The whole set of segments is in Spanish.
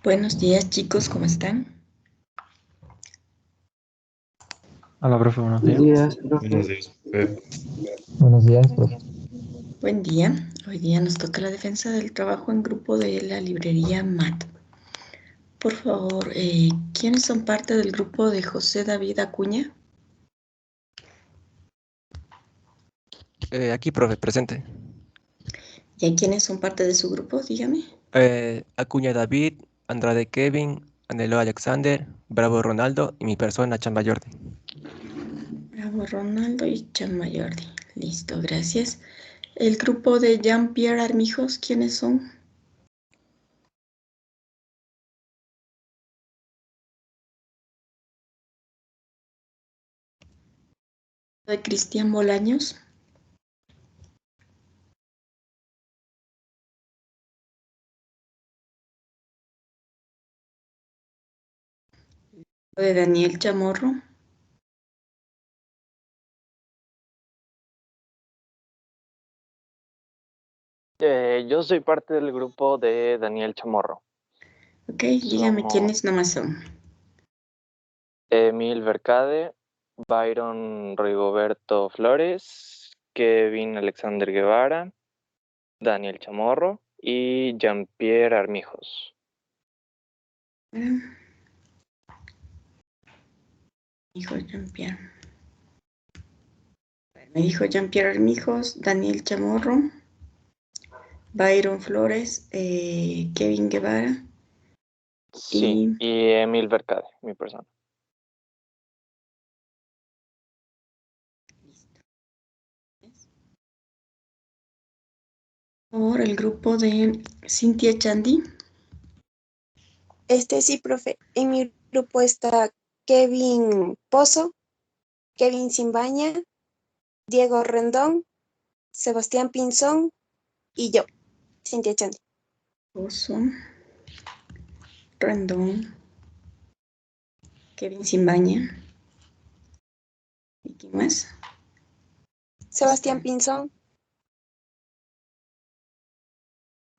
Buenos días, chicos, ¿cómo están? Hola, profe, buenos Buenos días. días, profe. Buenos días, Pep. Buenos días, profe. Buen día. Hoy día nos toca la defensa del trabajo en grupo de la librería MAT. Por favor, ¿quiénes son parte del grupo de José David Acuña? Aquí, profe, presente. ¿Y quiénes son parte de su grupo? Dígame. Acuña David, Andrade Kevin, Anhelo Alexander, Bravo Ronaldo y mi persona, Chamba Jordi. Bravo Ronaldo y Chamayordi. Listo, gracias. El grupo de Jean-Pierre Armijos, ¿quiénes son? De Cristian Bolaños. De Daniel Chamorro. Yo soy parte del grupo de Daniel Chamorro. Ok, dígame quiénes nomás son. Emil Vercade, Byron Rigoberto Flores, Kevin Alexander Guevara, Daniel Chamorro y Jean-Pierre Armijos. Dijo Jean-Pierre. Me dijo Jean-Pierre Armijos, Daniel Chamorro, Byron Flores, Kevin Guevara. Sí, y Emil Vercade, mi persona. Por el grupo de Cintia Chandy. Sí, profe. En mi grupo está Kevin Pozo, Kevin Simbaña, Diego Rendón, Sebastián Pinzón y yo, Cintia Chandy. Pozo, Rendón, Kevin Simbaña. ¿Y quién más? Sebastián Pinzón.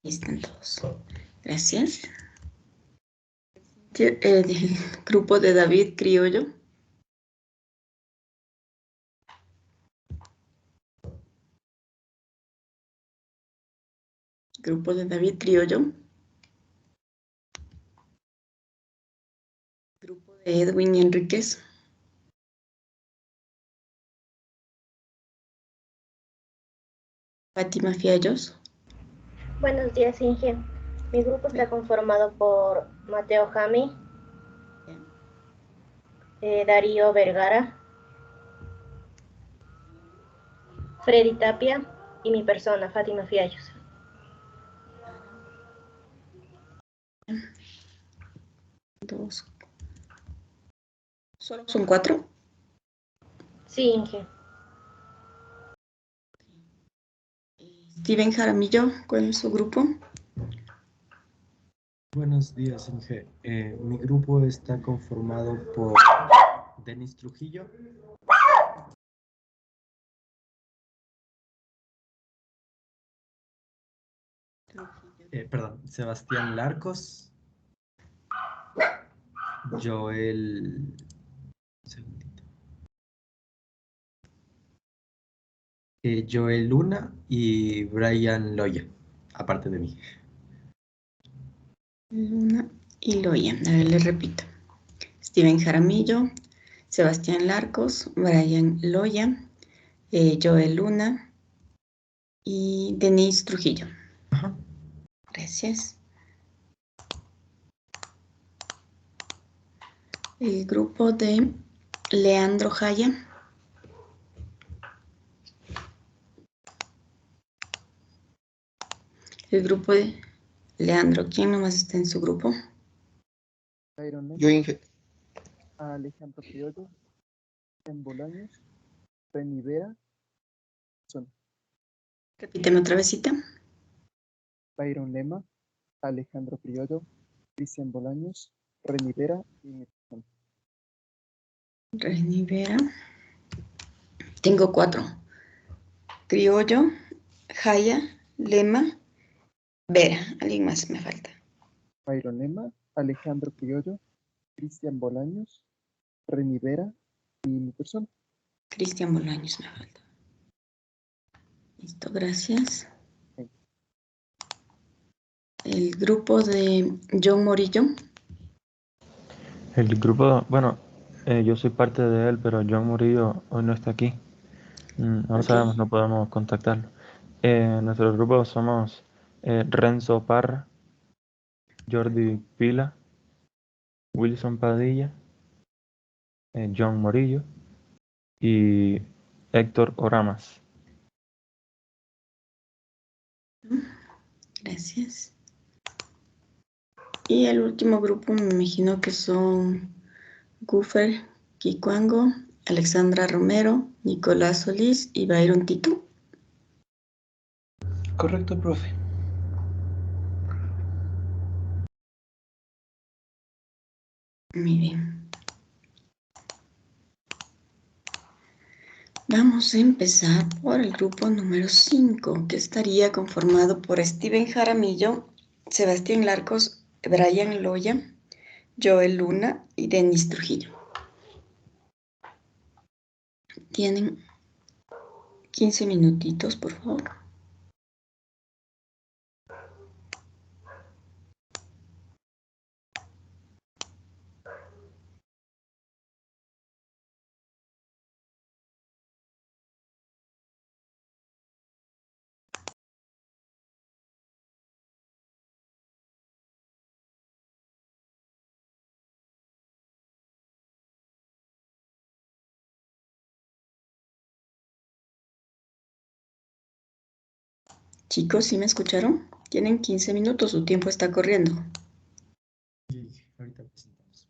Ahí están todos. Gracias. El grupo de David Criollo. Grupo de David Criollo. Grupo de Edwin Enríquez. Fátima Fiallos. Buenos días, Inge. Mi grupo está conformado por Mateo Jami, Darío Vergara, Freddy Tapia y mi persona, Fátima Fiallos. Dos. ¿Solo son 4? Sí, Inge. Steven Jaramillo, ¿cuál es su grupo? Buenos días, Inge. Mi grupo está conformado por Denis Trujillo, Sebastián Larcos, Joel... Un segundito. Joel Luna y Brian Loya, aparte de mí. Luna y Loya. A ver, le repito. Steven Jaramillo, Sebastián Larcos, Brian Loya, Joel Luna y Denise Trujillo. Ajá. Gracias. El grupo de Leandro Jaya. El grupo de Leandro, ¿quién nomás está en su grupo? Yo, Inge. Alejandro Criollo, en Bolaños, Reni Vera, son Repíteme otra vez. Byron Lema, Alejandro Criollo, Cristian Bolaños, Reni Vera y mi persona. Reni Vera. Tengo 4. Criollo, Jaya, Lema, Vera. Alguien más me falta. Byron Lema, Alejandro Criollo, Cristian Bolaños, Renivera y mi persona. Cristian Bolaños me falta. Listo, gracias. El grupo de John Morillo. El grupo, bueno, yo soy parte de él, pero John Murillo hoy no está aquí. No lo Ok. sabemos, no podemos contactarlo. Nuestro grupo somos Renzo Parra, Jordi Pila, Wilson Padilla, John Morillo y Héctor Oramas. Gracias. Y el último grupo me imagino que son Gufer Kicuango, Alexandra Romero, Nicolás Solís y Byron Tito. Correcto, profe. Muy bien. Vamos a empezar por el grupo número 5, que estaría conformado por Steven Jaramillo, Sebastián Larcos, Brian Loya, Joel Luna y Denis Trujillo. Tienen 15 minutitos, por favor. Chicos, ¿sí me escucharon? Tienen 15 minutos, su tiempo está corriendo. Sí, ahorita presentamos.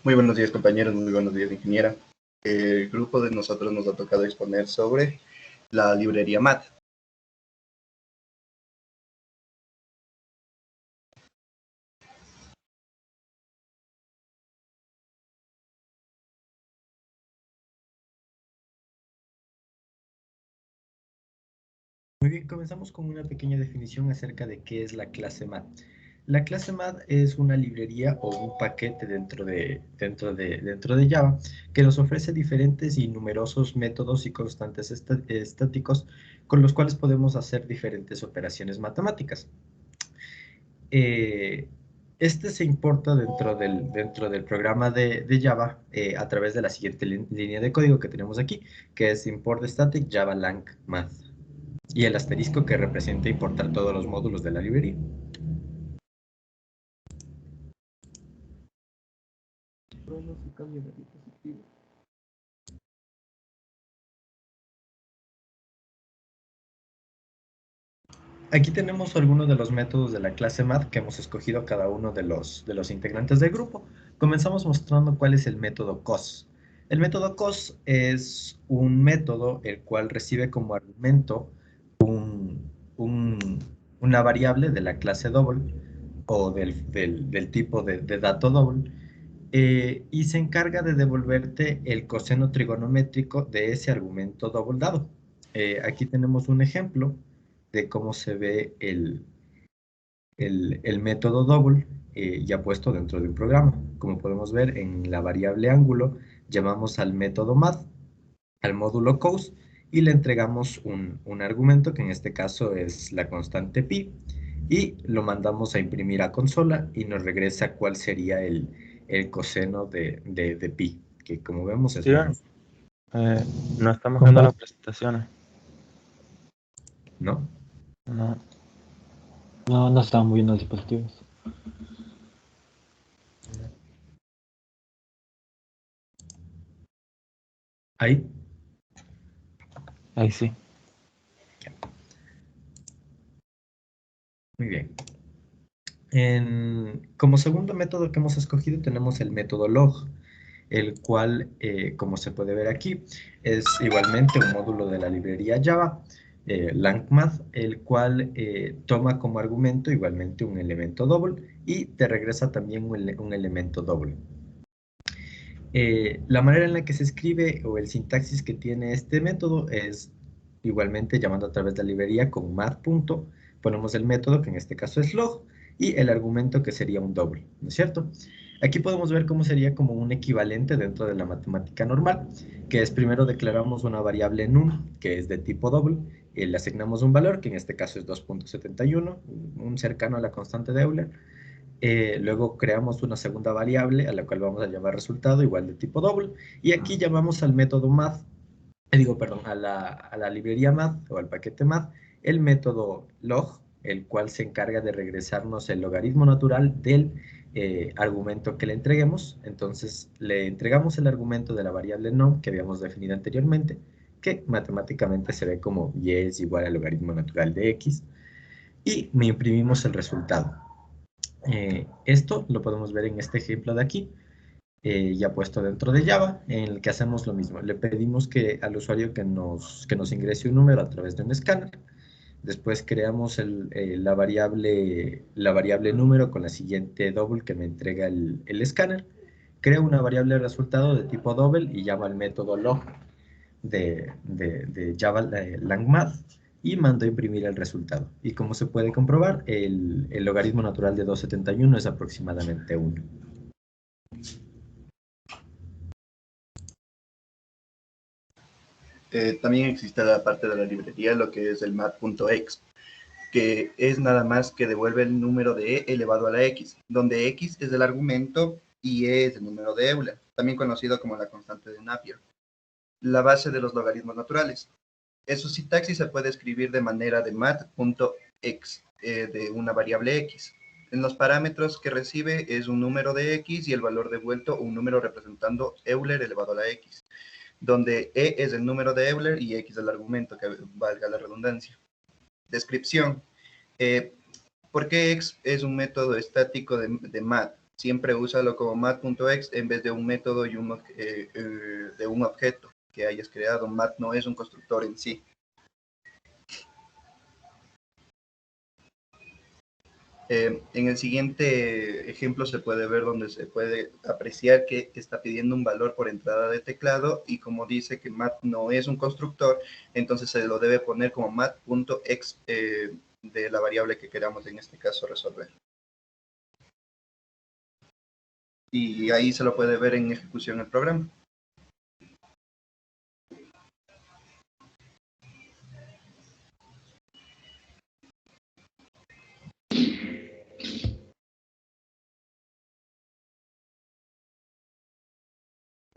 Muy buenos días, compañeros, muy buenos días, ingeniera. El grupo de nosotros nos ha tocado exponer sobre la librería MAT. Muy bien, comenzamos con una pequeña definición acerca de qué es la clase MAT. La clase MAT es una librería o un paquete dentro de Java que nos ofrece diferentes y numerosos métodos y constantes estáticos con los cuales podemos hacer diferentes operaciones matemáticas. Este se importa dentro del programa de Java a través de la siguiente línea de código que tenemos aquí, que es import static java lang math, y el asterisco que representa importar todos los módulos de la librería. Aquí tenemos algunos de los métodos de la clase math que hemos escogido cada uno de los integrantes del grupo. Comenzamos mostrando cuál es el método cos. El método cos es un método el cual recibe como argumento una variable de la clase double o del tipo de dato double, y se encarga de devolverte el coseno trigonométrico de ese argumento double dado. Aquí tenemos un ejemplo de cómo se ve el método double ya puesto dentro de un programa. Como podemos ver en la variable ángulo, llamamos al método math, al módulo cos, y le entregamos un argumento que en este caso es la constante pi, y lo mandamos a imprimir a consola y nos regresa cuál sería el coseno de pi, que como vemos es Steven, menos, no estamos viendo las presentaciones. ¿no? No. No estamos moviendo los dispositivos. ¿Ahí? Ahí sí. Muy bien. Como segundo método que hemos escogido tenemos el método log, el cual, como se puede ver aquí, es igualmente un módulo de la librería Java, LangMath, el cual toma como argumento igualmente un elemento double y te regresa también un elemento doble. La manera en la que se escribe o el sintaxis que tiene este método es igualmente llamando a través de la librería con math. Ponemos el método, que en este caso es log, y el argumento que sería un doble, ¿no es cierto? Aquí podemos ver cómo sería como un equivalente dentro de la matemática normal, que es primero declaramos una variable num, que es de tipo doble, y le asignamos un valor, que en este caso es 2.71, un cercano a la constante de Euler. Luego creamos una segunda variable a la cual vamos a llamar resultado, igual de tipo doble, y aquí llamamos al método math, perdón, a la librería math o al paquete math, el método log, el cual se encarga de regresarnos el logaritmo natural del argumento que le entreguemos. Entonces le entregamos el argumento de la variable num que habíamos definido anteriormente, que matemáticamente se ve como y es igual al logaritmo natural de x, y me imprimimos el resultado. Esto lo podemos ver en este ejemplo de aquí, ya puesto dentro de Java, en el que hacemos lo mismo. Le pedimos al usuario que nos ingrese un número a través de un escáner. Después creamos la variable número con la siguiente double que me entrega el escáner. Creo una variable resultado de tipo double y llamo al método log de Java LangMath y mando a imprimir el resultado. Y como se puede comprobar, el logaritmo natural de 271 es aproximadamente 1. También existe la parte de la librería, lo que es el math.exp, que es nada más que devuelve el número de e elevado a la x, donde x es el argumento y e es el número de Euler, también conocido como la constante de Napier, la base de los logaritmos naturales. Su sintaxis se puede escribir de manera de math.x, de una variable x. En los parámetros que recibe es un número de x y el valor devuelto un número representando Euler elevado a la x, donde e es el número de Euler y x el argumento, que valga la redundancia. Descripción. ¿Por qué x es un método estático de math? Siempre úsalo como math.x en vez de un método y de un objeto que hayas creado. Math no es un constructor en sí. En el siguiente ejemplo se puede ver donde se puede apreciar que está pidiendo un valor por entrada de teclado y como dice que math no es un constructor, entonces se lo debe poner como math.x de la variable que queramos en este caso resolver. Y ahí se lo puede ver en ejecución el programa.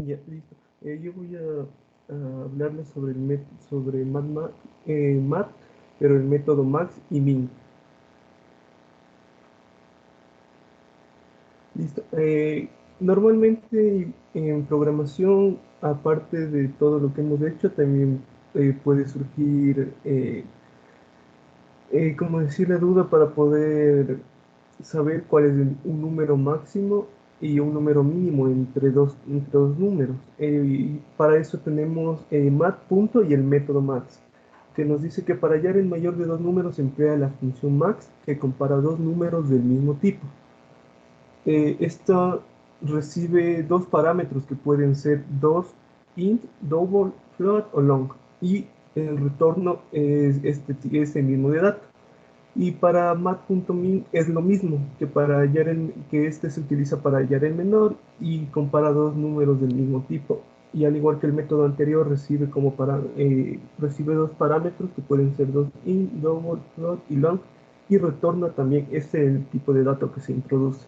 Ya, listo. Yo voy a hablarles sobre math, pero el método max y min. Listo. Normalmente en programación, aparte de todo lo que hemos hecho, también puede surgir, como decir, la duda para poder saber cuál es un número máximo y un número mínimo entre dos números. Y para eso tenemos math. Y el método max, que nos dice que para hallar el mayor de dos números se emplea la función max, que compara dos números del mismo tipo. Esta recibe dos parámetros que pueden ser int, double, float o long, y el retorno es este mismo de dato. Y para math.min es lo mismo que para hallar que este se utiliza para hallar el menor y compara dos números del mismo tipo. Y al igual que el método anterior recibe recibe dos parámetros que pueden ser int, double, float y long, y retorna también ese tipo de dato que se introduce.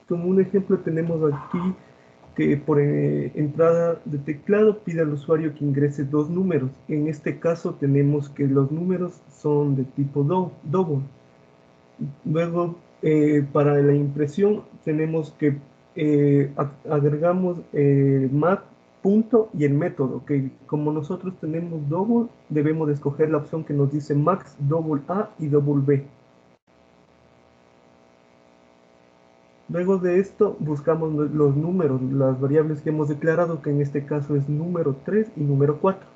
Como un ejemplo tenemos aquí que por entrada de teclado pide al usuario que ingrese dos números. En este caso tenemos que los números son de tipo double. Luego, para la impresión tenemos que agregamos math punto y el método, que como nosotros tenemos double, debemos de escoger la opción que nos dice max, double A y double B. Luego de esto buscamos los números, las variables que hemos declarado, que en este caso es número 3 y número 4.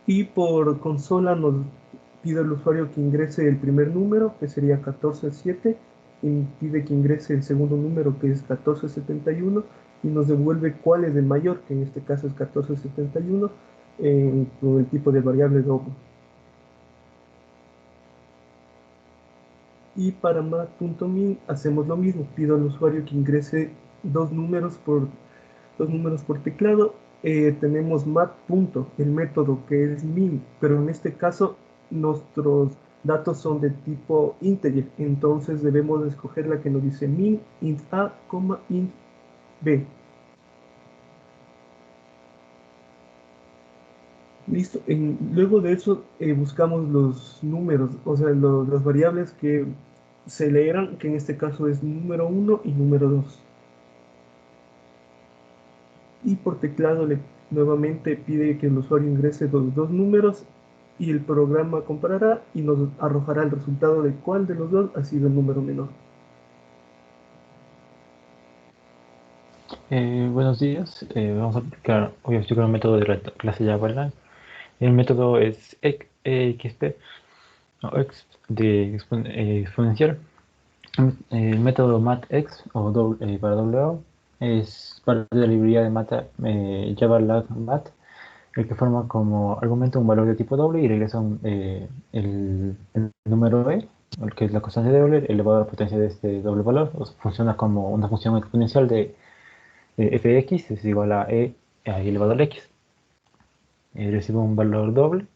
Y por consola nos pide el usuario que ingrese el primer número, que sería 14.7, y pide que ingrese el segundo número, que es 14.71, y nos devuelve cuál es el mayor, que en este caso es 14.71, con el tipo de variable doble. Y para math.min hacemos lo mismo, pido al usuario que ingrese dos números por teclado. Tenemos math. El método que es min, pero en este caso nuestros datos son de tipo integer, entonces debemos escoger la que nos dice min int a, int b. Listo. Luego de eso buscamos los números, o sea, las variables que se leerán, que en este caso es número 1 y número 2. Y por teclado nuevamente pide que el usuario ingrese los dos números y el programa comparará y nos arrojará el resultado de cuál de los dos ha sido el número menor. Buenos días. Voy a explicar un método de la clase Java. El método es exp, o exp de exponencial. El método mathx o para W es parte de la librería de Java Lag Math, el que forma como argumento un valor de tipo doble y regresa el número el que es la constante de Euler, elevado a la potencia de este doble valor. O sea, funciona como una función exponencial de fx es igual a elevado al x. Recibe un valor doble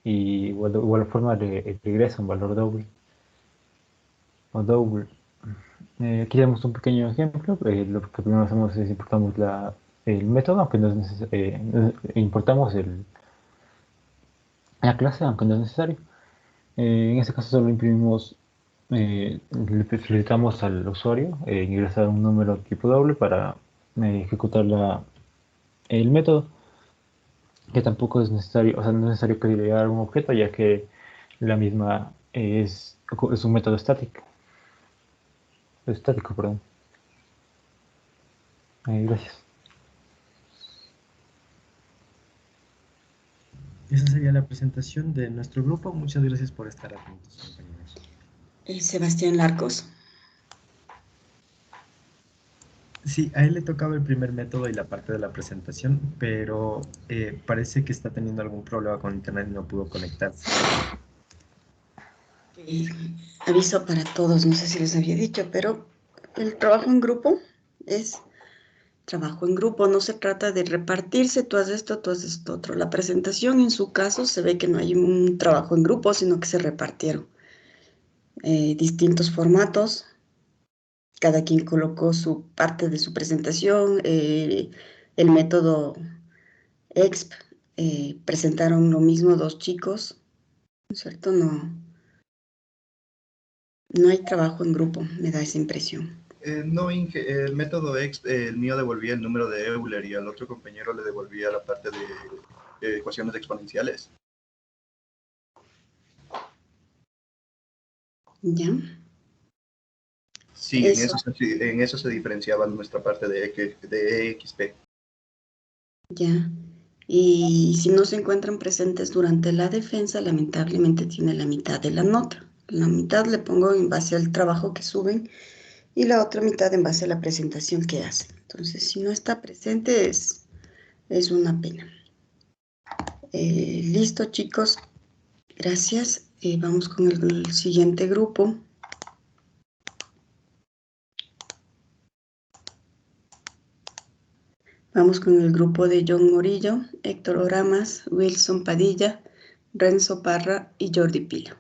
y igual forma regresa un valor doble o double. Aquí tenemos un pequeño ejemplo. Lo que primero hacemos es importamos el método, aunque no es importamos la clase, aunque no es necesario. En este caso solo imprimimos, le solicitamos al usuario ingresar un número tipo doble para ejecutar el método, que tampoco es necesario, o sea, no es necesario crear un objeto, ya que la misma es un método estático, perdón. Gracias. Esa sería la presentación de nuestro grupo. Muchas gracias por estar atentos, compañeros. Sebastián Larcos. Sí, a él le tocaba el primer método y la parte de la presentación, pero parece que está teniendo algún problema con internet y no pudo conectarse. Aviso para todos, no sé si les había dicho, pero el trabajo en grupo es trabajo en grupo, no se trata de repartirse, tú haces esto otro. La presentación en su caso se ve que no hay un trabajo en grupo, sino que se repartieron distintos formatos. Cada quien colocó su parte de su presentación, el método EXP, presentaron lo mismo dos chicos, ¿no es cierto? No hay trabajo en grupo, me da esa impresión. No, Inge, el método exp, el mío devolvía el número de Euler y al otro compañero le devolvía la parte de ecuaciones exponenciales. ¿Ya? Sí, en eso se diferenciaba nuestra parte de EXP. Ya. Y si no se encuentran presentes durante la defensa, lamentablemente tiene la mitad de la nota. La mitad le pongo en base al trabajo que suben y la otra mitad en base a la presentación que hacen. Entonces, si no está presente, es una pena. Listo, chicos. Gracias. Vamos con el siguiente grupo. Vamos con el grupo de John Morillo, Héctor Oramas, Wilson Padilla, Renzo Parra y Jordi Pila.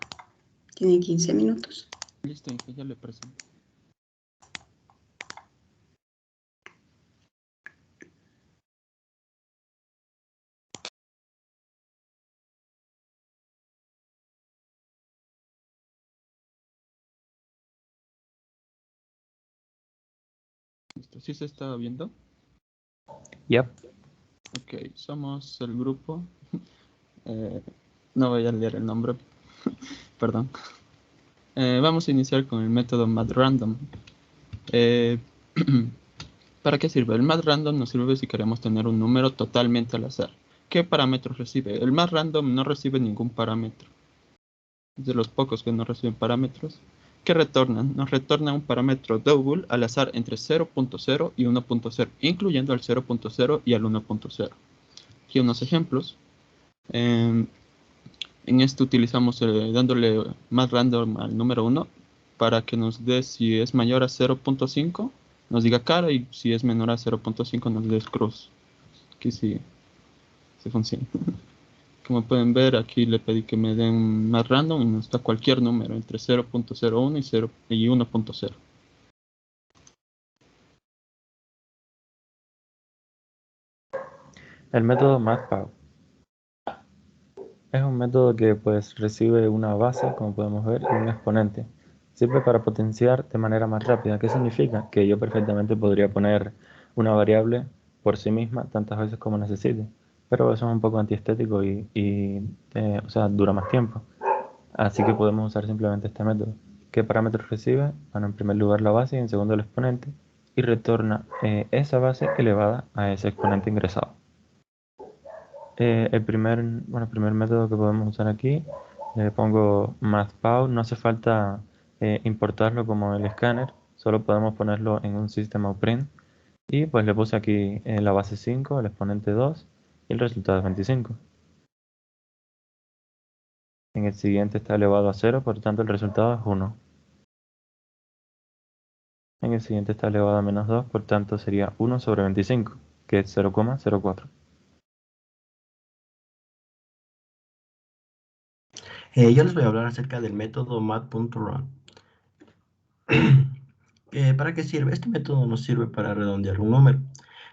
Tienen 15 minutos. Listo, Inge, ya le presento. Listo. ¿Sí se está viendo? Yep. Ok, somos el grupo. No voy a leer el nombre, perdón. Vamos a iniciar con el método MathRandom. ¿Para qué sirve? El MathRandom nos sirve si queremos tener un número totalmente al azar. ¿Qué parámetros recibe? El MathRandom no recibe ningún parámetro. Es de los pocos que no reciben parámetros. ¿Qué retornan? Nos retorna un parámetro double al azar entre 0.0 y 1.0, incluyendo al 0.0 y al 1.0. Aquí unos ejemplos. En esto utilizamos dándole MathRandom al número 1 para que nos dé si es mayor a 0.5, nos diga cara, y si es menor a 0.5 nos dé cruz. Aquí sí funciona. Como pueden ver, aquí le pedí que me den MathRandom y nos da cualquier número entre 0.01 y 1.0. El método MathPow es un método que pues recibe una base, como podemos ver, y un exponente. Sirve para potenciar de manera más rápida. ¿Qué significa? Que yo perfectamente podría poner una variable por sí misma tantas veces como necesite, pero eso es un poco antiestético o sea, dura más tiempo. Así que podemos usar simplemente este método. ¿Qué parámetros recibe? Bueno, en primer lugar la base y en segundo el exponente, y retorna esa base elevada a ese exponente ingresado. El primer método que podemos usar aquí, le pongo MathPow. No hace falta importarlo como el escáner, solo podemos ponerlo en un System.out.print, y pues le puse aquí la base 5, el exponente 2 y el resultado es 25. En el siguiente está elevado a 0, por tanto el resultado es 1. En el siguiente está elevado a menos 2, por tanto sería 1 sobre 25, que es 0,04. Yo les voy a hablar acerca del método math.run. ¿Para qué sirve? Este método nos sirve para redondear un número.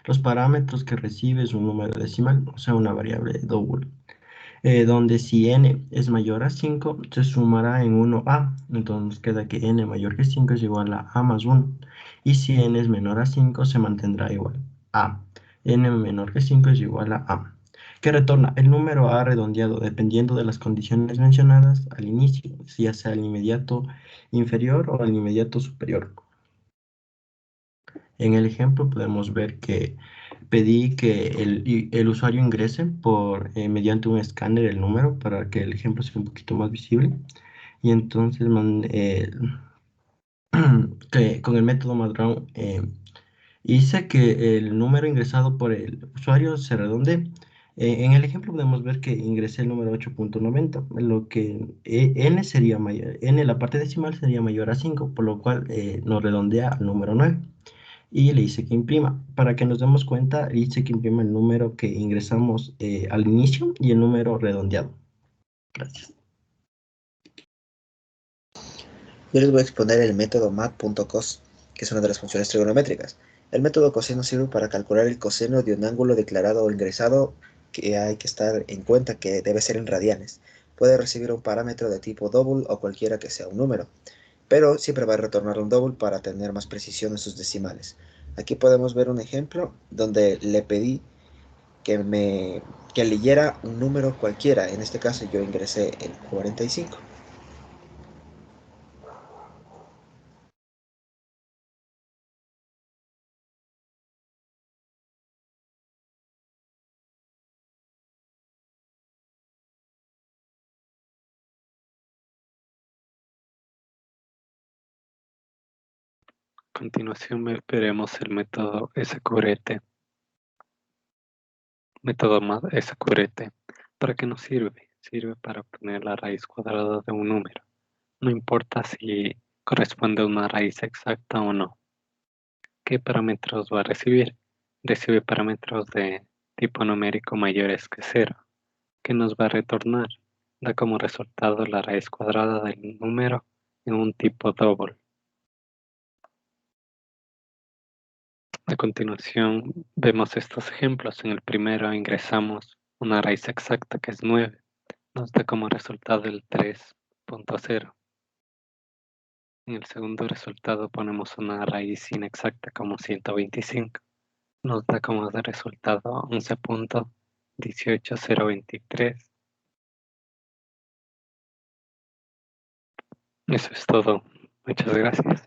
Los parámetros que recibe es un número decimal, o sea, una variable double, donde si n es mayor a 5, se sumará en 1a. Entonces nos queda que n mayor que 5 es igual a más 1. Y si n es menor a 5, se mantendrá igual a. N menor que 5 es igual a. Que retorna el número a redondeado dependiendo de las condiciones mencionadas al inicio, ya sea el inmediato inferior o el inmediato superior. En el ejemplo podemos ver que pedí que el usuario ingrese mediante un escáner el número para que el ejemplo sea un poquito más visible. Y entonces que con el método MathRound hice que el número ingresado por el usuario se redondee. En el ejemplo podemos ver que ingresé el número 8.90, lo que n sería mayor, n la parte decimal sería mayor a 5, por lo cual nos redondea al número 9. Y le hice que imprima. Para que nos demos cuenta, le hice que imprima el número que ingresamos al inicio y el número redondeado. Gracias. Yo les voy a exponer el método math.cos, que es una de las funciones trigonométricas. El método coseno sirve para calcular el coseno de un ángulo declarado o ingresado, que hay que estar en cuenta que debe ser en radianes. Puede recibir un parámetro de tipo double o cualquiera que sea un número, pero siempre va a retornar un double para tener más precisión en sus decimales. Aquí podemos ver un ejemplo donde le pedí que leyera un número cualquiera. En este caso yo ingresé el 45. A continuación veremos el método SQRT. Método SQRT. ¿Para qué nos sirve? Sirve para obtener la raíz cuadrada de un número. No importa si corresponde a una raíz exacta o no. ¿Qué parámetros va a recibir? Recibe parámetros de tipo numérico mayores que 0. ¿Qué nos va a retornar? Da como resultado la raíz cuadrada del número en un tipo double. A continuación vemos estos ejemplos. En el primero ingresamos una raíz exacta que es 9. Nos da como resultado el 3.0. En el segundo resultado ponemos una raíz inexacta como 125. Nos da como resultado 11.18023. Eso es todo. Muchas gracias.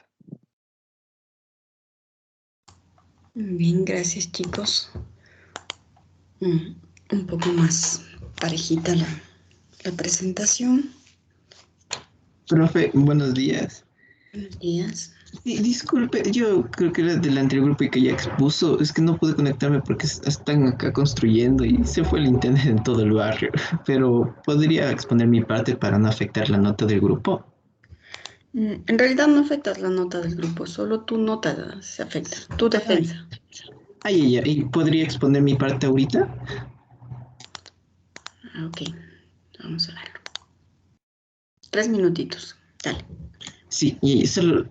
Bien, gracias chicos. Un poco más parejita la presentación. Profe, buenos días. Buenos días. Sí, disculpe, yo creo que era del anterior grupo y que ya expuso. Es que no pude conectarme porque están acá construyendo y se fue el internet en todo el barrio. Pero podría exponer mi parte para no afectar la nota del grupo. En realidad no afectas la nota del grupo, solo tu nota se afecta, tu defensa. Ay, ¿y podría exponer mi parte ahorita? Ok, vamos a verlo. 3 minutitos, dale. Sí, y solo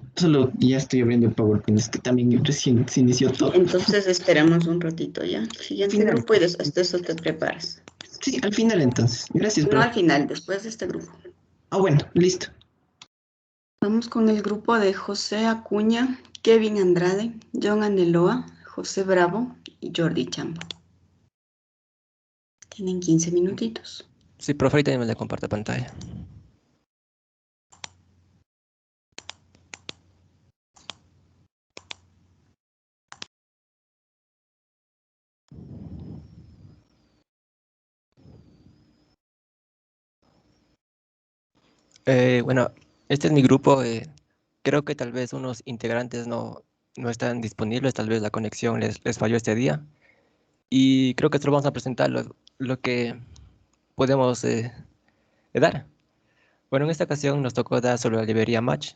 ya estoy abriendo el PowerPoint, es que también recién se inició todo. Entonces esperamos un ratito ya. Siguiente grupo y hasta eso te preparas. Sí, al final entonces. Gracias, No profe. al final, después de este grupo. Ah, bueno, listo. Vamos con el grupo de José Acuña, Kevin Andrade, John Aneloa, José Bravo y Jordi Chambo. Tienen 15 minutitos. Sí, profe, ahorita me le comparto pantalla. Bueno, este es mi grupo. Creo que tal vez unos integrantes no están disponibles, tal vez la conexión les falló este día. Y creo que solo vamos a presentar lo que podemos dar. Bueno, en esta ocasión nos tocó dar sobre la librería Match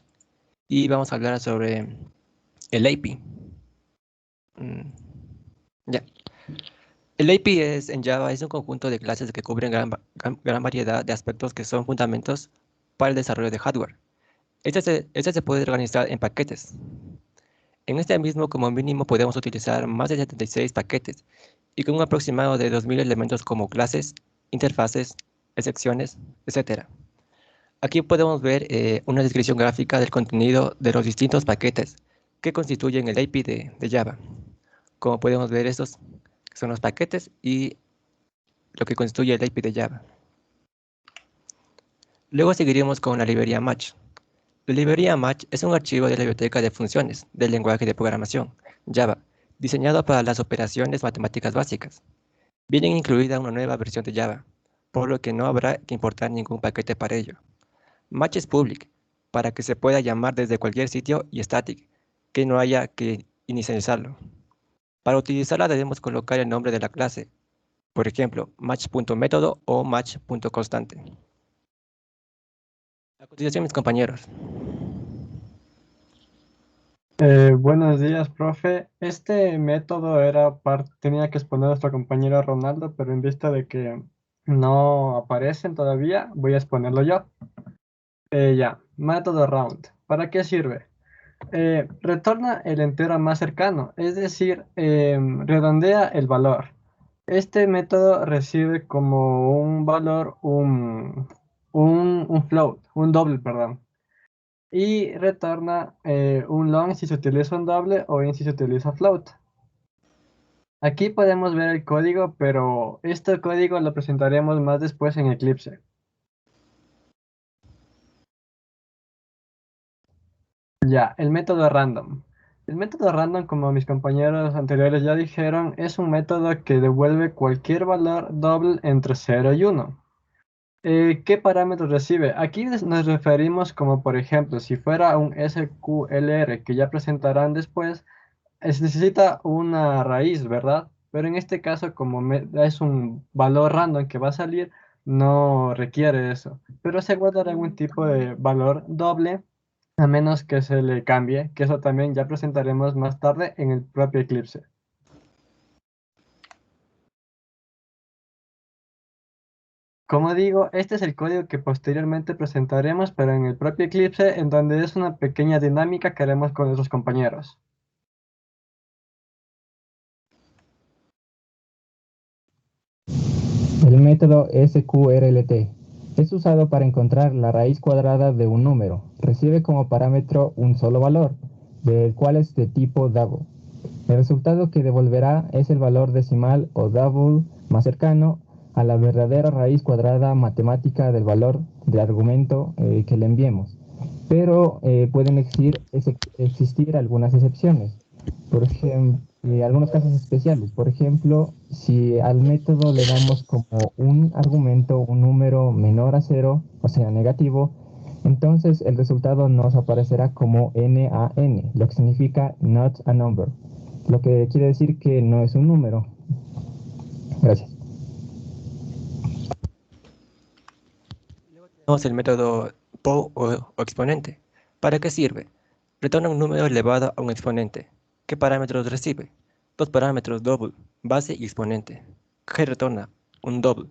y vamos a hablar sobre el API. Ya. El API en Java es un conjunto de clases que cubren gran variedad de aspectos que son fundamentos para el desarrollo de hardware. Este se puede organizar en paquetes. En este mismo, como mínimo, podemos utilizar más de 76 paquetes y con un aproximado de 2000 elementos como clases, interfaces, excepciones, etc. Aquí podemos ver una descripción gráfica del contenido de los distintos paquetes que constituyen el API de Java. Como podemos ver, estos son los paquetes y lo que constituye el API de Java. Luego seguiremos con la librería Match. La librería Match es un archivo de la biblioteca de funciones del lenguaje de programación, Java, diseñado para las operaciones matemáticas básicas. Viene incluida una nueva versión de Java, por lo que no habrá que importar ningún paquete para ello. Match es public, para que se pueda llamar desde cualquier sitio, y static, que no haya que inicializarlo. Para utilizarla debemos colocar el nombre de la clase, por ejemplo, match.método o match.constante. A continuación, mis compañeros. Buenos días, profe. Este método tenía que exponer nuestro compañero Ronaldo, pero en vista de que no aparecen todavía, voy a exponerlo yo. Ya, método round. ¿Para qué sirve? Retorna el entero más cercano, es decir, redondea el valor. Este método recibe como un valor un float, un doble, perdón. Y retorna un long si se utiliza un doble o int si se utiliza float. Aquí podemos ver el código, pero este código lo presentaremos más después en Eclipse. Ya, el método random. El método random, como mis compañeros anteriores ya dijeron, es un método que devuelve cualquier valor doble entre 0 y 1. ¿Qué parámetros recibe? Aquí nos referimos como, por ejemplo, si fuera un SQLR que ya presentarán después, necesita una raíz, ¿verdad? Pero en este caso, como es un valor random que va a salir, no requiere eso. Pero se guardará algún tipo de valor doble, a menos que se le cambie, que eso también ya presentaremos más tarde en el propio Eclipse. Como digo, este es el código que posteriormente presentaremos, pero en el propio Eclipse, en donde es una pequeña dinámica que haremos con nuestros compañeros. El método SQRLT Es usado para encontrar la raíz cuadrada de un número. Recibe como parámetro un solo valor, del cual es de tipo double. El resultado que devolverá es el valor decimal o double más cercano a la verdadera raíz cuadrada matemática del valor de argumento que le enviemos. Pero pueden existir algunas excepciones. Por ejemplo, algunos casos especiales. Por ejemplo, si al método le damos como un argumento un número menor a cero, o sea, negativo, entonces el resultado nos aparecerá como NaN, lo que significa not a number, lo que quiere decir que no es un número. Gracias. Tenemos el método POW o exponente. ¿Para qué sirve? Retorna un número elevado a un exponente. ¿Qué parámetros recibe? Dos parámetros double, base y exponente. ¿Qué retorna? Un double.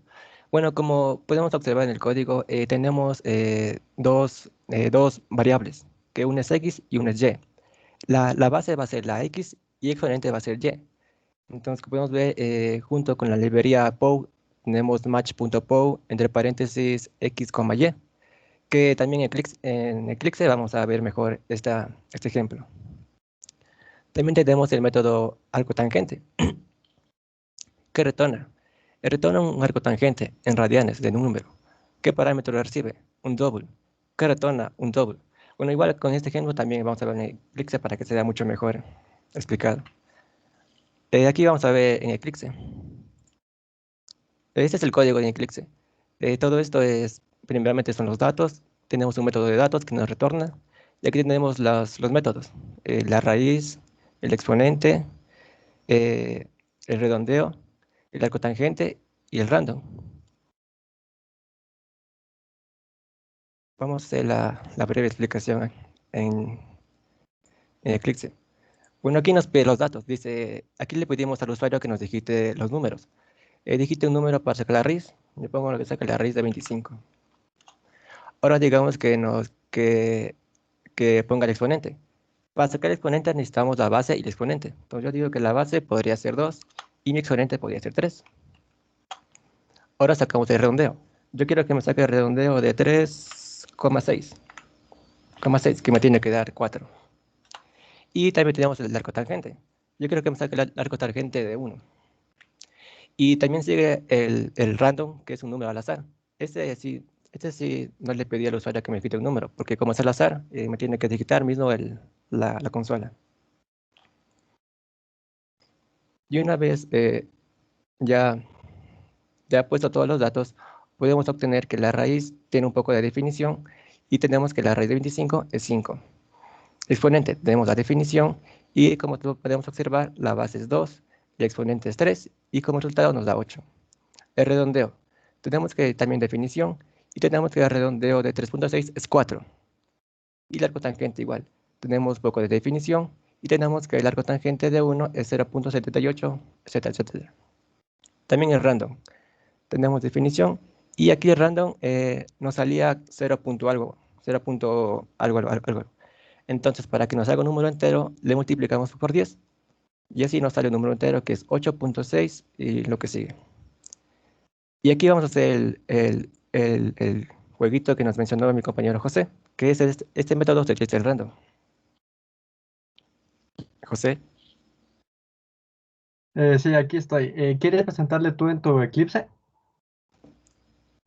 Bueno, como podemos observar en el código, tenemos dos variables, que una es x y una es y. La base va a ser la x y el exponente va a ser y. Entonces, como podemos ver, junto con la librería POW, tenemos match.pow entre paréntesis x, y, que también en Eclipse vamos a ver mejor este ejemplo. También tenemos el método arco tangente, que retorna. Retorna un arco tangente en radianes de un número. ¿Qué parámetro recibe? Un double. ¿Qué retorna? Un double. Bueno, igual con este ejemplo también vamos a ver en Eclipse para que sea mucho mejor explicado. Aquí vamos a ver en Eclipse. Este es el código de Eclipse. Todo esto primeramente son los datos. Tenemos un método de datos que nos retorna. Y aquí tenemos los métodos. La raíz, el exponente, el redondeo, el arco tangente y el random. Vamos a hacer la breve explicación en Eclipse. Bueno, aquí nos pide los datos. Dice, aquí le pedimos al usuario que nos digite los números. Digite un número para sacar la raíz. Le pongo lo que saca la raíz de 25. Ahora digamos que ponga el exponente. Para sacar el exponente necesitamos la base y el exponente. Entonces yo digo que la base podría ser 2 y mi exponente podría ser 3. Ahora sacamos el redondeo. Yo quiero que me saque el redondeo de 3,6. Que me tiene que dar 4. Y también tenemos el arco tangente. Yo quiero que me saque el arco tangente de 1. Y también sigue el random, que es un número al azar. Este sí no le pedí al usuario que me digite un número, porque como es al azar, me tiene que digitar mismo la consola. Y una vez ya puesto todos los datos, podemos obtener que la raíz tiene un poco de definición y tenemos que la raíz de 25 es 5. Exponente, tenemos la definición y como podemos observar, la base es 2, el exponente es 3 y como resultado nos da 8. El redondeo, tenemos que también definición y tenemos que el redondeo de 3.6 es 4. Y el arco tangente igual, tenemos poco de definición y tenemos que el arco tangente de 1 es 0.78, etc, etc. También el random, tenemos definición y aquí el random nos salía 0. algo, 0. algo. Entonces, para que nos salga un número entero, le multiplicamos por 10. Y así nos sale un número entero que es 8.6 y lo que sigue. Y aquí vamos a hacer el jueguito que nos mencionó mi compañero José, que es este método se utiliza el random. José. Sí, aquí estoy. ¿Quieres presentarle tú en tu Eclipse?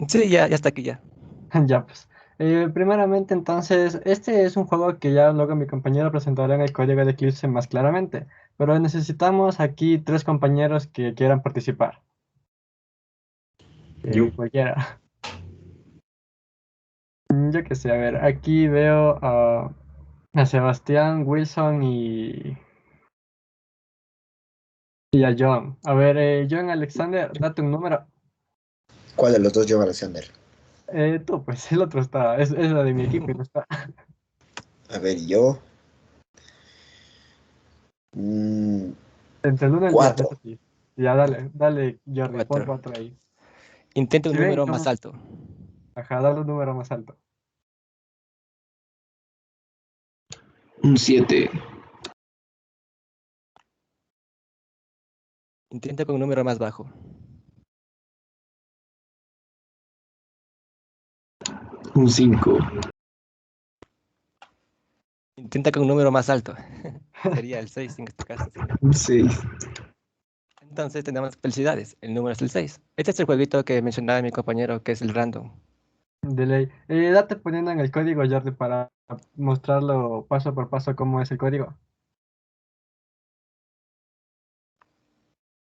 Sí, ya está aquí ya. Ya pues. Primeramente, entonces, este es un juego que ya luego mi compañero presentará en el código de Eclipse más claramente, pero necesitamos aquí 3 compañeros que quieran participar. Cualquiera. Yo qué sé, a ver, aquí veo a Sebastián, Wilson y a John. A ver, John Alexander, date un número. ¿Cuál de los dos, John Alexander? Tú, pues el otro está, es la de mi equipo y no está. A ver, yo. Entre el 1 y el 10, 4. eso sí. Ya, dale, Jordi, pon 4. 4 ahí. Intenta un Si ven, número más alto. Ajá, dale un número más alto. Un 7. Intenta con un número más bajo. Un 5. Intenta con un número más alto. Sería el 6 en este caso. Un 6. Entonces tenemos felicidades. El número es el 6. Este es el jueguito que mencionaba mi compañero, que es el random. De ley. Date poniendo en el código, Jordi, para mostrarlo paso por paso cómo es el código.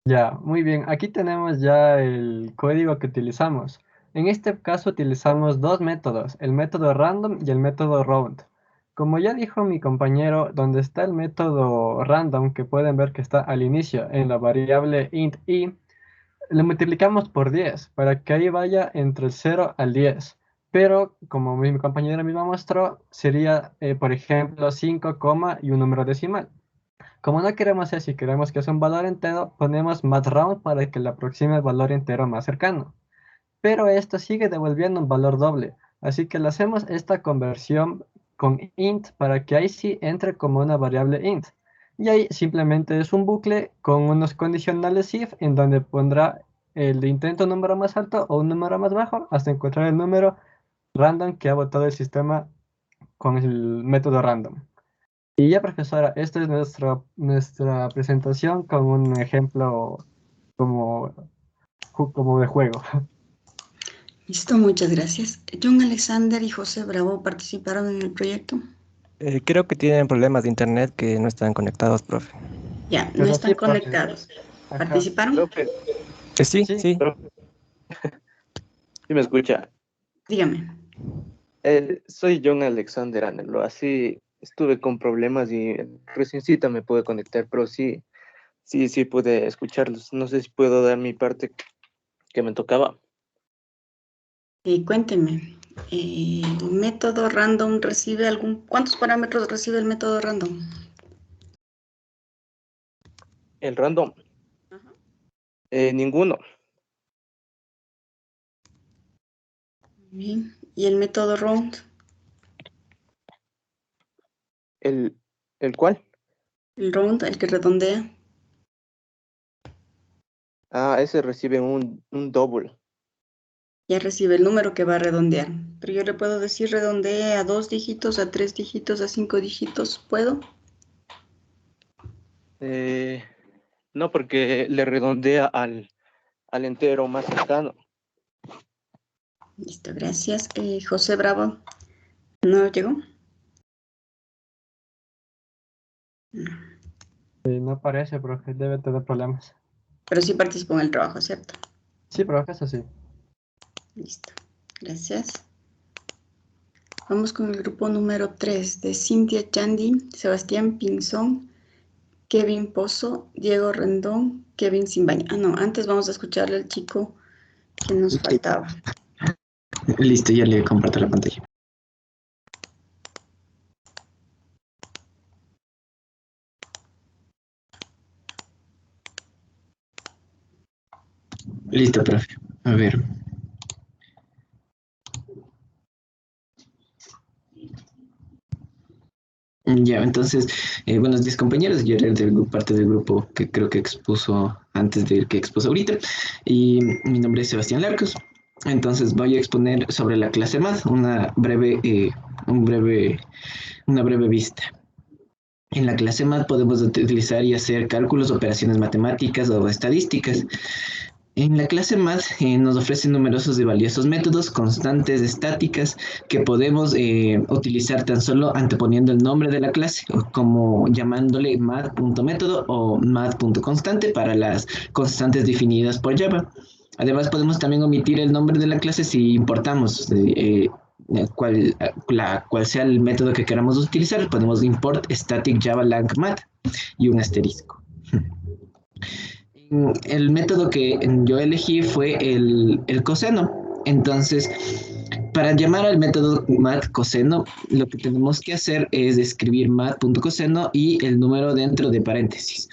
Ya, muy bien. Aquí tenemos ya el código que utilizamos. En este caso utilizamos dos métodos, el método random y el método round. Como ya dijo mi compañero, donde está el método random, que pueden ver que está al inicio en la variable int i, le multiplicamos por 10 para que ahí vaya entre el 0 al 10. Pero, como mi compañero mismo mostró, sería, por ejemplo, 5, y un número decimal. Como no queremos eso y queremos que sea un valor entero, ponemos mathround para que le aproxime el valor entero más cercano. Pero esto sigue devolviendo un valor doble, así que le hacemos esta conversión con int para que ahí sí entre como una variable int. Y ahí simplemente es un bucle con unos condicionales if en donde pondrá el intento número más alto o un número más bajo hasta encontrar el número random que ha botado el sistema con el método random. Y ya, profesora, esta es nuestra presentación con un ejemplo como de juego. Listo, muchas gracias. John Alexander y José Bravo participaron en el proyecto. Creo que tienen problemas de internet que no están conectados, profe. Ya, no están conectados. ¿Participaron? Profe. Sí. ¿Sí me escucha? Dígame. Soy John Alexander Anelo. Así estuve con problemas y reciencita me pude conectar, pero sí pude escucharlos. No sé si puedo dar mi parte que me tocaba. Cuénteme, ¿el método random recibe cuántos parámetros recibe el método random? El random. Ninguno. Bien. ¿Y el método round? ¿El cuál? El round, el que redondea. Ese recibe un double. Ya recibe el número que va a redondear. Pero yo le puedo decir redondee a 2 dígitos, a 3 dígitos, a 5 dígitos. ¿Puedo? No, porque le redondea al entero más cercano. Listo, gracias. José Bravo, ¿no llegó? No parece, profe, debe tener problemas. Pero sí participó en el trabajo, ¿cierto? Sí, profe, eso sí. Listo, gracias. Vamos con el grupo número 3 de Cintia Chandy, Sebastián Pinzón, Kevin Pozo, Diego Rendón, Kevin Simbaña. No, antes vamos a escucharle al chico que nos faltaba. Listo, ya le comparto la pantalla. Listo, profe. A ver. Ya, entonces, buenos días, compañeros. Yo era parte del grupo que creo que expuso antes del que expuso ahorita. Y mi nombre es Sebastián Larcos. Entonces voy a exponer sobre la clase Math una breve vista. En la clase Math podemos utilizar y hacer cálculos, operaciones matemáticas o estadísticas. En la clase Math nos ofrecen numerosos y valiosos métodos, constantes, estáticas, que podemos utilizar tan solo anteponiendo el nombre de la clase, como llamándole math.método o math.constante para las constantes definidas por Java. Además, podemos también omitir el nombre de la clase si importamos cuál sea el método que queramos utilizar. Podemos import static java lang math y un asterisco. El método que yo elegí fue el coseno. Entonces, para llamar al método math coseno, lo que tenemos que hacer es escribir math.coseno y el número dentro de paréntesis.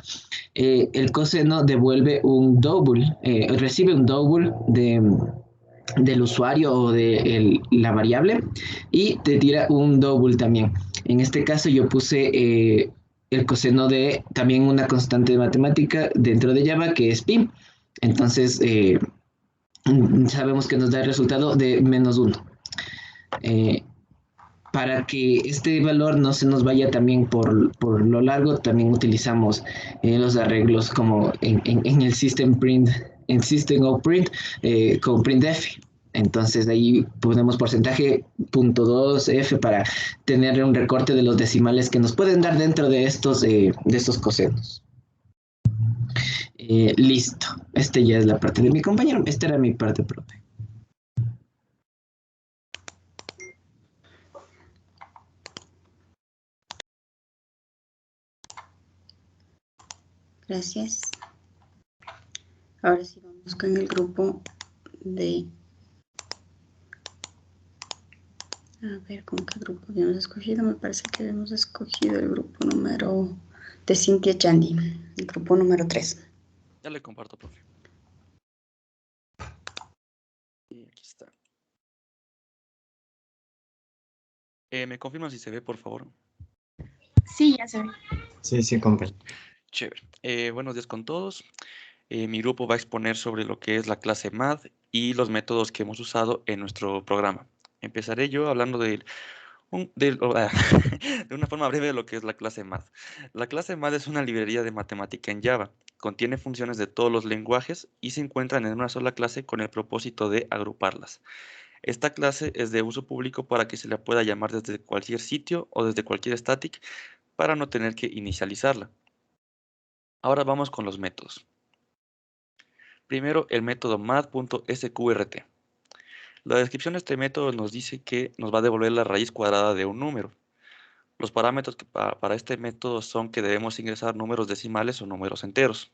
El coseno devuelve un double, recibe un double del usuario o de la variable y te tira un double también. En este caso yo puse el coseno de también una constante de matemática dentro de Java que es pi. Entonces sabemos que nos da el resultado de -1. Para que este valor no se nos vaya también por lo largo, también utilizamos los arreglos como en el System Print, en System Out Print, con printf. Entonces ahí ponemos porcentaje .2f para tener un recorte de los decimales que nos pueden dar dentro de estos cosenos. Listo. Este ya es la parte de mi compañero. Esta era mi parte propia. Gracias. Ahora sí vamos con el grupo de... A ver, ¿con qué grupo habíamos escogido? Me parece que habíamos escogido el grupo número de Cynthia Chandy, el grupo número 3. Ya le comparto, profe. Y aquí está. ¿Me confirman si se ve, por favor? Sí, ya se ve. Sí, compa. Chévere. Buenos días con todos. Mi grupo va a exponer sobre lo que es la clase Math y los métodos que hemos usado en nuestro programa. Empezaré yo hablando de una forma breve de lo que es la clase Math. La clase Math es una librería de matemática en Java. Contiene funciones de todos los lenguajes y se encuentran en una sola clase con el propósito de agruparlas. Esta clase es de uso público para que se la pueda llamar desde cualquier sitio o desde cualquier static para no tener que inicializarla. Ahora vamos con los métodos. Primero, el método math.sqrt. La descripción de este método nos dice que nos va a devolver la raíz cuadrada de un número. Los parámetros para este método son que debemos ingresar números decimales o números enteros.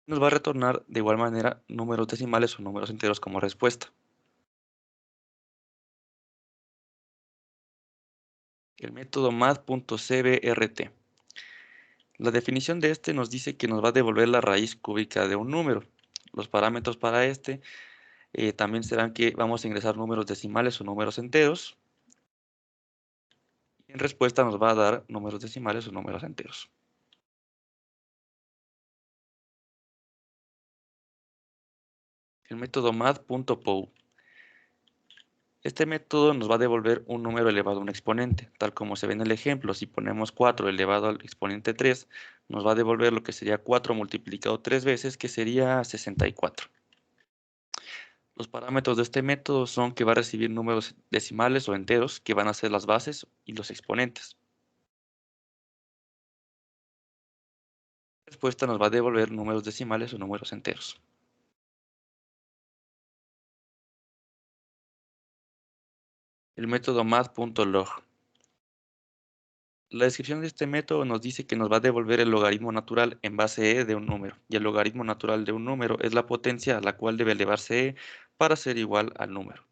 Nos va a retornar de igual manera números decimales o números enteros como respuesta. El método math.cbrt. La definición de este nos dice que nos va a devolver la raíz cúbica de un número. Los parámetros para este también serán que vamos a ingresar números decimales o números enteros. Y en respuesta nos va a dar números decimales o números enteros. El método math.pow. Este método nos va a devolver un número elevado a un exponente, tal como se ve en el ejemplo. Si ponemos 4 elevado al exponente 3, nos va a devolver lo que sería 4 multiplicado 3 veces, que sería 64. Los parámetros de este método son que va a recibir números decimales o enteros, que van a ser las bases y los exponentes. La respuesta nos va a devolver números decimales o números enteros. El método math.log. La descripción de este método nos dice que nos va a devolver el logaritmo natural en base e de un número, y el logaritmo natural de un número es la potencia a la cual debe elevarse e para ser igual al número.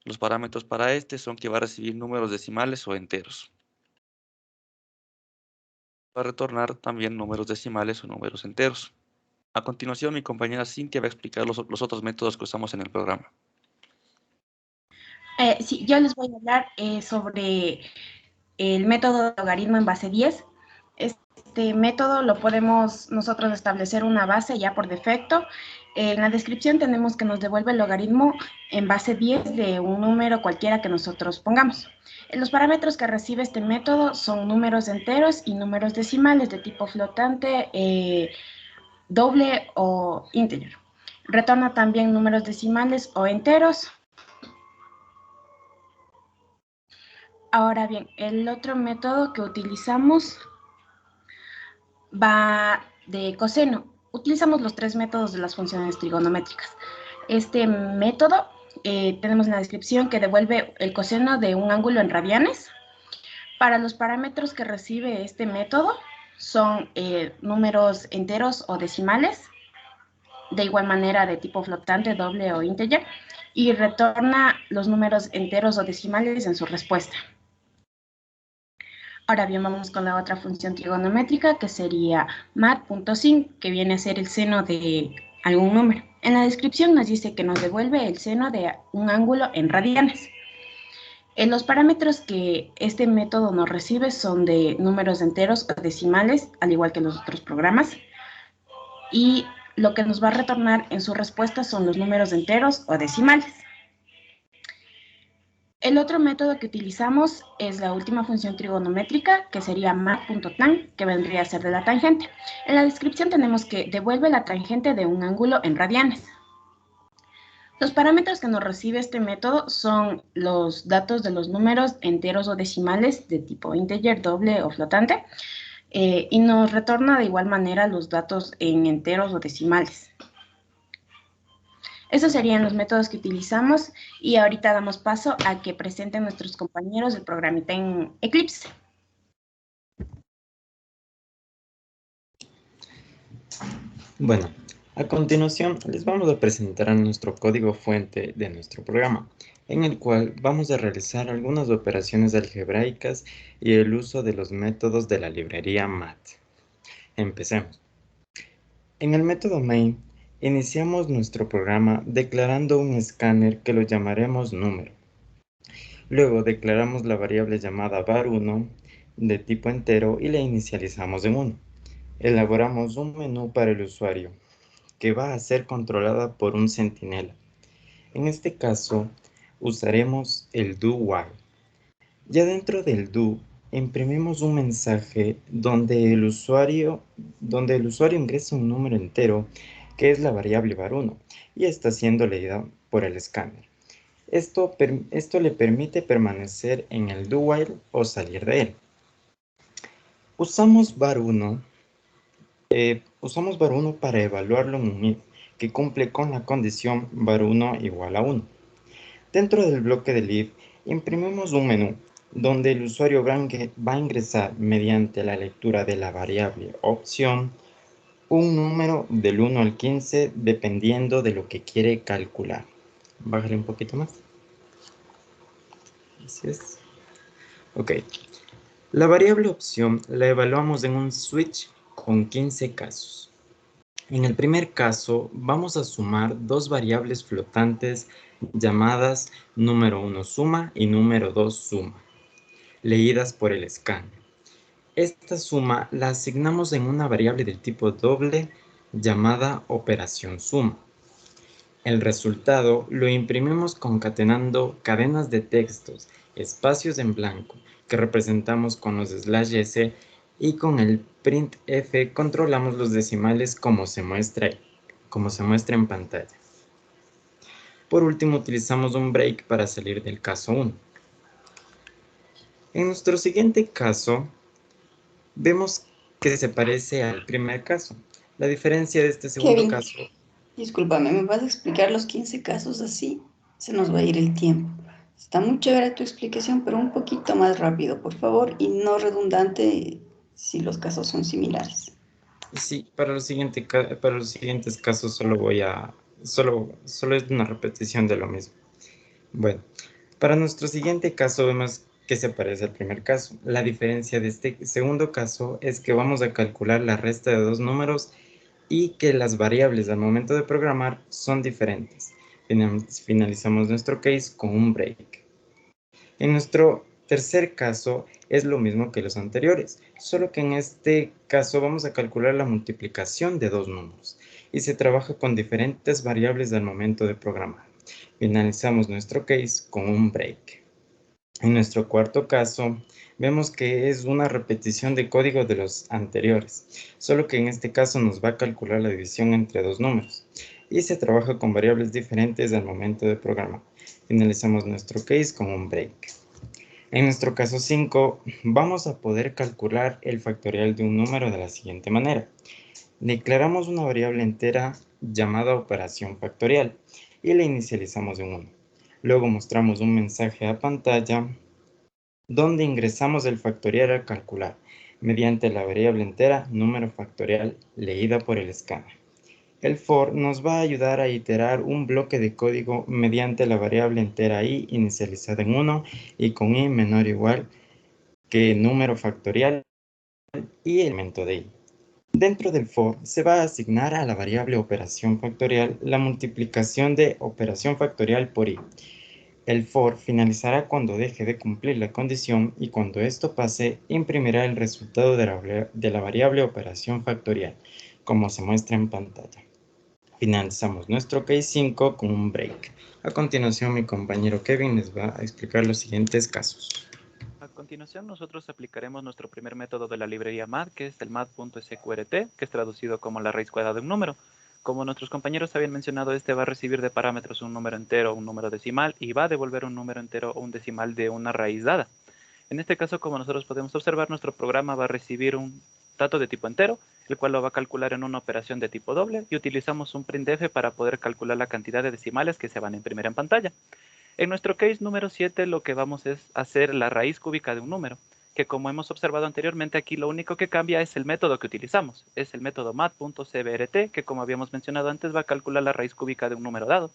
Los parámetros para este son que va a recibir números decimales o enteros. Va a retornar también números decimales o números enteros. A continuación, mi compañera Cintia va a explicar los otros métodos que usamos en el programa. Sí, yo les voy a hablar sobre el método de logaritmo en base 10. Este método lo podemos nosotros establecer una base ya por defecto. En la descripción tenemos que nos devuelve el logaritmo en base 10 de un número cualquiera que nosotros pongamos. Los parámetros que recibe este método son números enteros y números decimales de tipo flotante, doble o integer. Retorna también números decimales o enteros. Ahora bien, el otro método que utilizamos va de coseno. Utilizamos los 3 métodos de las funciones trigonométricas. Este método tenemos en la descripción que devuelve el coseno de un ángulo en radianes. Para los parámetros que recibe este método son números enteros o decimales, de igual manera de tipo flotante, doble o integer, y retorna los números enteros o decimales en su respuesta. Ahora bien, vamos con la otra función trigonométrica, que sería math.sin, que viene a ser el seno de algún número. En la descripción nos dice que nos devuelve el seno de un ángulo en radianes. Los parámetros que este método nos recibe son de números enteros o decimales, al igual que los otros programas. Y lo que nos va a retornar en su respuesta son los números enteros o decimales. El otro método que utilizamos es la última función trigonométrica, que sería mat.tan, que vendría a ser de la tangente. En la descripción tenemos que devuelve la tangente de un ángulo en radianes. Los parámetros que nos recibe este método son los datos de los números enteros o decimales de tipo integer, doble o flotante, y nos retorna de igual manera los datos en enteros o decimales. Esos serían los métodos que utilizamos y ahorita damos paso a que presenten nuestros compañeros el programita en Eclipse. Bueno, a continuación les vamos a presentar nuestro código fuente de nuestro programa, en el cual vamos a realizar algunas operaciones algebraicas y el uso de los métodos de la librería MAT. Empecemos. En el método main, iniciamos nuestro programa declarando un escáner que lo llamaremos número. Luego declaramos la variable llamada var1 de tipo entero y la inicializamos en 1. Elaboramos un menú para el usuario, que va a ser controlada por un centinela. En este caso, usaremos el do while. Ya dentro del do, imprimimos un mensaje donde el usuario ingresa un número entero, que es la variable var1, y está siendo leída por el escáner. Esto le permite permanecer en el do while o salir de él. Usamos var1 para evaluarlo en un if, que cumple con la condición var1 igual a 1. Dentro del bloque del if, imprimimos un menú, donde el usuario va a ingresar mediante la lectura de la variable opción, un número del 1 al 15, dependiendo de lo que quiere calcular. Bájale un poquito más. Así es. Ok. La variable opción la evaluamos en un switch con 15 casos. En el primer caso, vamos a sumar dos variables flotantes llamadas número 1 suma y número 2 suma, leídas por el escáner. Esta suma la asignamos en una variable del tipo doble llamada operación suma. El resultado lo imprimimos concatenando cadenas de textos, espacios en blanco, que representamos con los /s, y con el printf controlamos los decimales como se muestra en pantalla. Por último, utilizamos un break para salir del caso 1. En nuestro siguiente caso, vemos que se parece al primer caso. La diferencia de este segundo Kevin, caso... Discúlpame, ¿me vas a explicar los 15 casos así? Se nos va a ir el tiempo. Está muy chévere tu explicación, pero un poquito más rápido, por favor, y no redundante si los casos son similares. Sí, para los siguientes casos solo es una repetición de lo mismo. Bueno, para nuestro siguiente caso vemos que se parece al primer caso. La diferencia de este segundo caso es que vamos a calcular la resta de dos números y que las variables al momento de programar son diferentes. Finalizamos nuestro case con un break. En nuestro tercer caso es lo mismo que los anteriores, solo que en este caso vamos a calcular la multiplicación de dos números y se trabaja con diferentes variables al momento de programar. Finalizamos nuestro case con un break. En nuestro cuarto caso, vemos que es una repetición de código de los anteriores, solo que en este caso nos va a calcular la división entre dos números y se trabaja con variables diferentes al momento de programar. Finalizamos nuestro case con un break. En nuestro caso 5, vamos a poder calcular el factorial de un número de la siguiente manera. Declaramos una variable entera llamada operación factorial y la inicializamos en 1. Luego mostramos un mensaje a pantalla donde ingresamos el factorial a calcular mediante la variable entera número factorial leída por el escáner. El for nos va a ayudar a iterar un bloque de código mediante la variable entera i inicializada en 1 y con i menor o igual que número factorial y elemento de i. Dentro del for se va a asignar a la variable operación factorial la multiplicación de operación factorial por i. El for finalizará cuando deje de cumplir la condición y cuando esto pase imprimirá el resultado de la variable operación factorial, como se muestra en pantalla. Finalizamos nuestro case 5 con un break. A continuación, mi compañero Kevin les va a explicar los siguientes casos. A continuación, nosotros aplicaremos nuestro primer método de la librería math, que es el math.sqrt, que es traducido como la raíz cuadrada de un número. Como nuestros compañeros habían mencionado, este va a recibir de parámetros un número entero o un número decimal y va a devolver un número entero o un decimal de una raíz dada. En este caso, como nosotros podemos observar, nuestro programa va a recibir un dato de tipo entero, el cual lo va a calcular en una operación de tipo doble, y utilizamos un printf para poder calcular la cantidad de decimales que se van a imprimir en pantalla. En nuestro case número 7 lo que vamos es hacer la raíz cúbica de un número, que como hemos observado anteriormente aquí lo único que cambia es el método que utilizamos. Es el método math.cbrt, que como habíamos mencionado antes va a calcular la raíz cúbica de un número dado,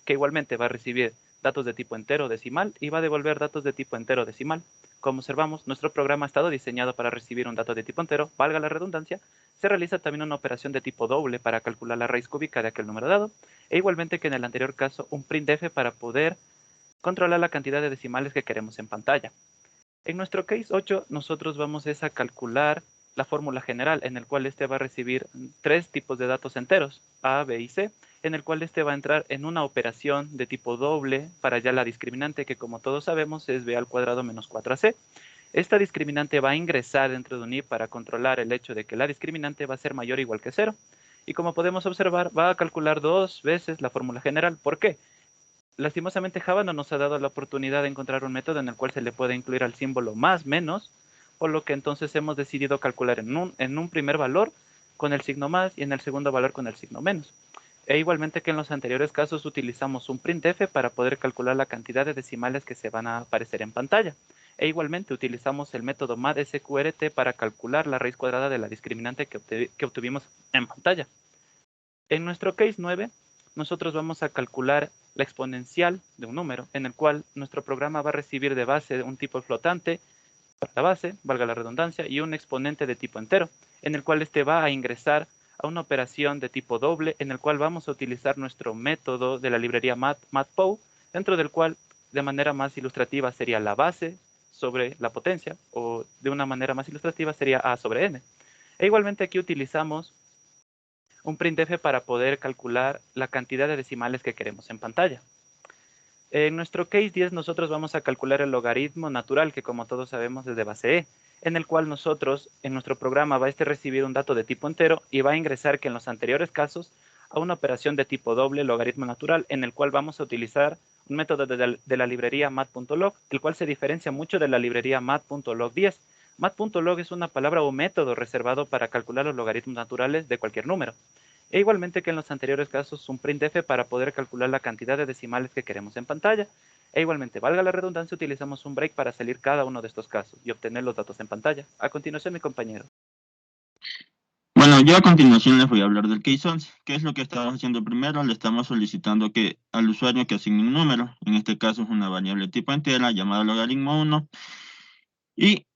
que igualmente va a recibir datos de tipo entero decimal y va a devolver datos de tipo entero decimal. Como observamos, nuestro programa ha estado diseñado para recibir un dato de tipo entero, valga la redundancia. Se realiza también una operación de tipo doble para calcular la raíz cúbica de aquel número dado, e igualmente que en el anterior caso un printf para poder controlar la cantidad de decimales que queremos en pantalla. En nuestro case 8 nosotros vamos a calcular la fórmula general, en el cual este va a recibir tres tipos de datos enteros, A, B y C, en el cual este va a entrar en una operación de tipo doble para ya la discriminante, que como todos sabemos es b al cuadrado menos 4ac. Esta discriminante va a ingresar dentro de un if para controlar el hecho de que la discriminante va a ser mayor o igual que 0. Y como podemos observar, va a calcular dos veces la fórmula general. ¿Por qué? Lastimosamente Java no nos ha dado la oportunidad de encontrar un método en el cual se le pueda incluir al símbolo más, menos, por lo que entonces hemos decidido calcular en un primer valor con el signo más y en el segundo valor con el signo menos. E igualmente que en los anteriores casos utilizamos un printf para poder calcular la cantidad de decimales que se van a aparecer en pantalla. E igualmente utilizamos el método math.sqrt para calcular la raíz cuadrada de la discriminante que obtuvimos en pantalla. En nuestro case 9, nosotros vamos a calcular la exponencial de un número, en el cual nuestro programa va a recibir de base un tipo flotante para la base, valga la redundancia, y un exponente de tipo entero, en el cual este va a ingresar a una operación de tipo doble, en el cual vamos a utilizar nuestro método de la librería mathpow, dentro del cual de manera más ilustrativa sería la base sobre la potencia, o de una manera más ilustrativa sería a sobre n. E igualmente aquí utilizamos un printf para poder calcular la cantidad de decimales que queremos en pantalla. En nuestro case 10 nosotros vamos a calcular el logaritmo natural, que como todos sabemos es de base e, en el cual nosotros en nuestro programa va a recibir un dato de tipo entero y va a ingresar que en los anteriores casos a una operación de tipo doble logaritmo natural, en el cual vamos a utilizar un método de la librería math.log, el cual se diferencia mucho de la librería math.log10. Math.log es una palabra o método reservado para calcular los logaritmos naturales de cualquier número. E igualmente que en los anteriores casos un printf para poder calcular la cantidad de decimales que queremos en pantalla. E igualmente, valga la redundancia, utilizamos un break para salir cada uno de estos casos y obtener los datos en pantalla. A continuación, mi compañero. Bueno, yo a continuación les voy a hablar del case 11. ¿Qué es lo que estamos haciendo primero? Le estamos solicitando que al usuario que asigne un número, en este caso es una variable tipo entera llamada logaritmo 1, y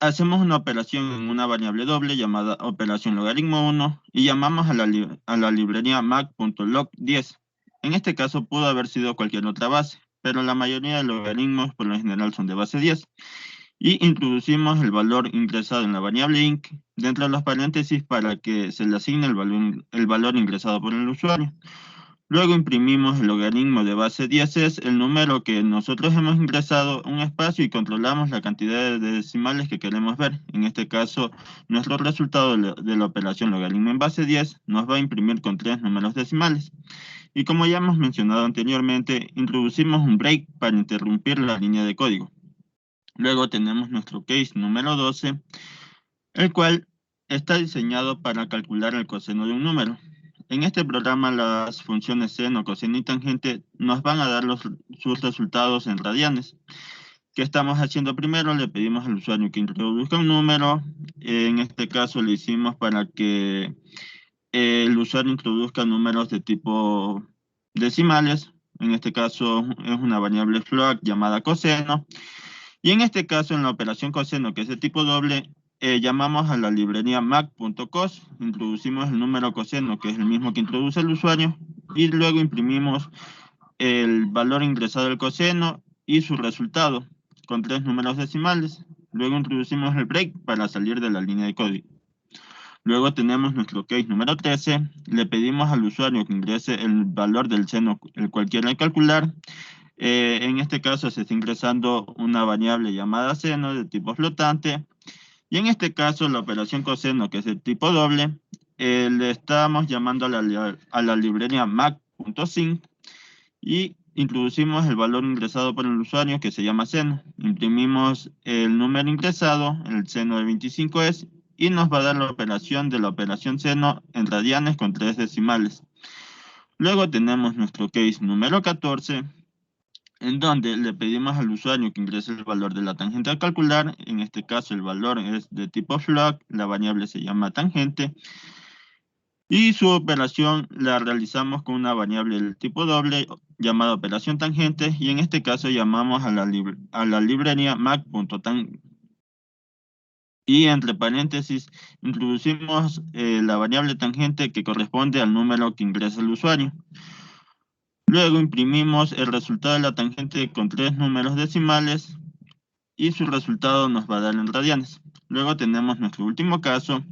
hacemos una operación en una variable doble llamada operación logaritmo 1 y llamamos a la librería math.log10. En este caso pudo haber sido cualquier otra base, pero la mayoría de logaritmos por lo general son de base 10. Y introducimos el valor ingresado en la variable int dentro de los paréntesis para que se le asigne el valor ingresado por el usuario. Luego imprimimos el logaritmo de base 10 es el número que nosotros hemos ingresado un espacio y controlamos la cantidad de decimales que queremos ver. En este caso, nuestro resultado de la operación logaritmo en base 10 nos va a imprimir con 3 números decimales. Y como ya hemos mencionado anteriormente, introducimos un break para interrumpir la línea de código. Luego tenemos nuestro case número 12, el cual está diseñado para calcular el coseno de un número. En este programa las funciones seno, coseno y tangente nos van a dar sus resultados en radianes. ¿Qué estamos haciendo primero? Le pedimos al usuario que introduzca un número. En este caso le hicimos para que el usuario introduzca números de tipo decimales. En este caso es una variable float llamada coseno. Y en este caso, en la operación coseno, que es de tipo doble, llamamos a la librería mac.cos, introducimos el número coseno, que es el mismo que introduce el usuario, y luego imprimimos el valor ingresado del coseno y su resultado, con 3 números decimales. Luego introducimos el break para salir de la línea de código. Luego tenemos nuestro case número 13. Le pedimos al usuario que ingrese el valor del seno, el cual quiera calcular. En este caso se está ingresando una variable llamada seno de tipo flotante. Y en este caso la operación coseno, que es de tipo doble, le estamos llamando a la librería mac.sync y introducimos el valor ingresado por el usuario que se llama seno. Imprimimos el número ingresado, el seno de 25 es, y nos va a dar la operación de la operación seno en radianes con 3 decimales. Luego tenemos nuestro case número 14, en donde le pedimos al usuario que ingrese el valor de la tangente a calcular. En este caso el valor es de tipo float, la variable se llama tangente, y su operación la realizamos con una variable del tipo doble llamada operación tangente, y en este caso llamamos a la librería mac.tang. Y entre paréntesis introducimos la variable tangente que corresponde al número que ingresa el usuario. Luego imprimimos el resultado de la tangente con 3 números decimales y su resultado nos va a dar en radianes. Luego tenemos nuestro último caso,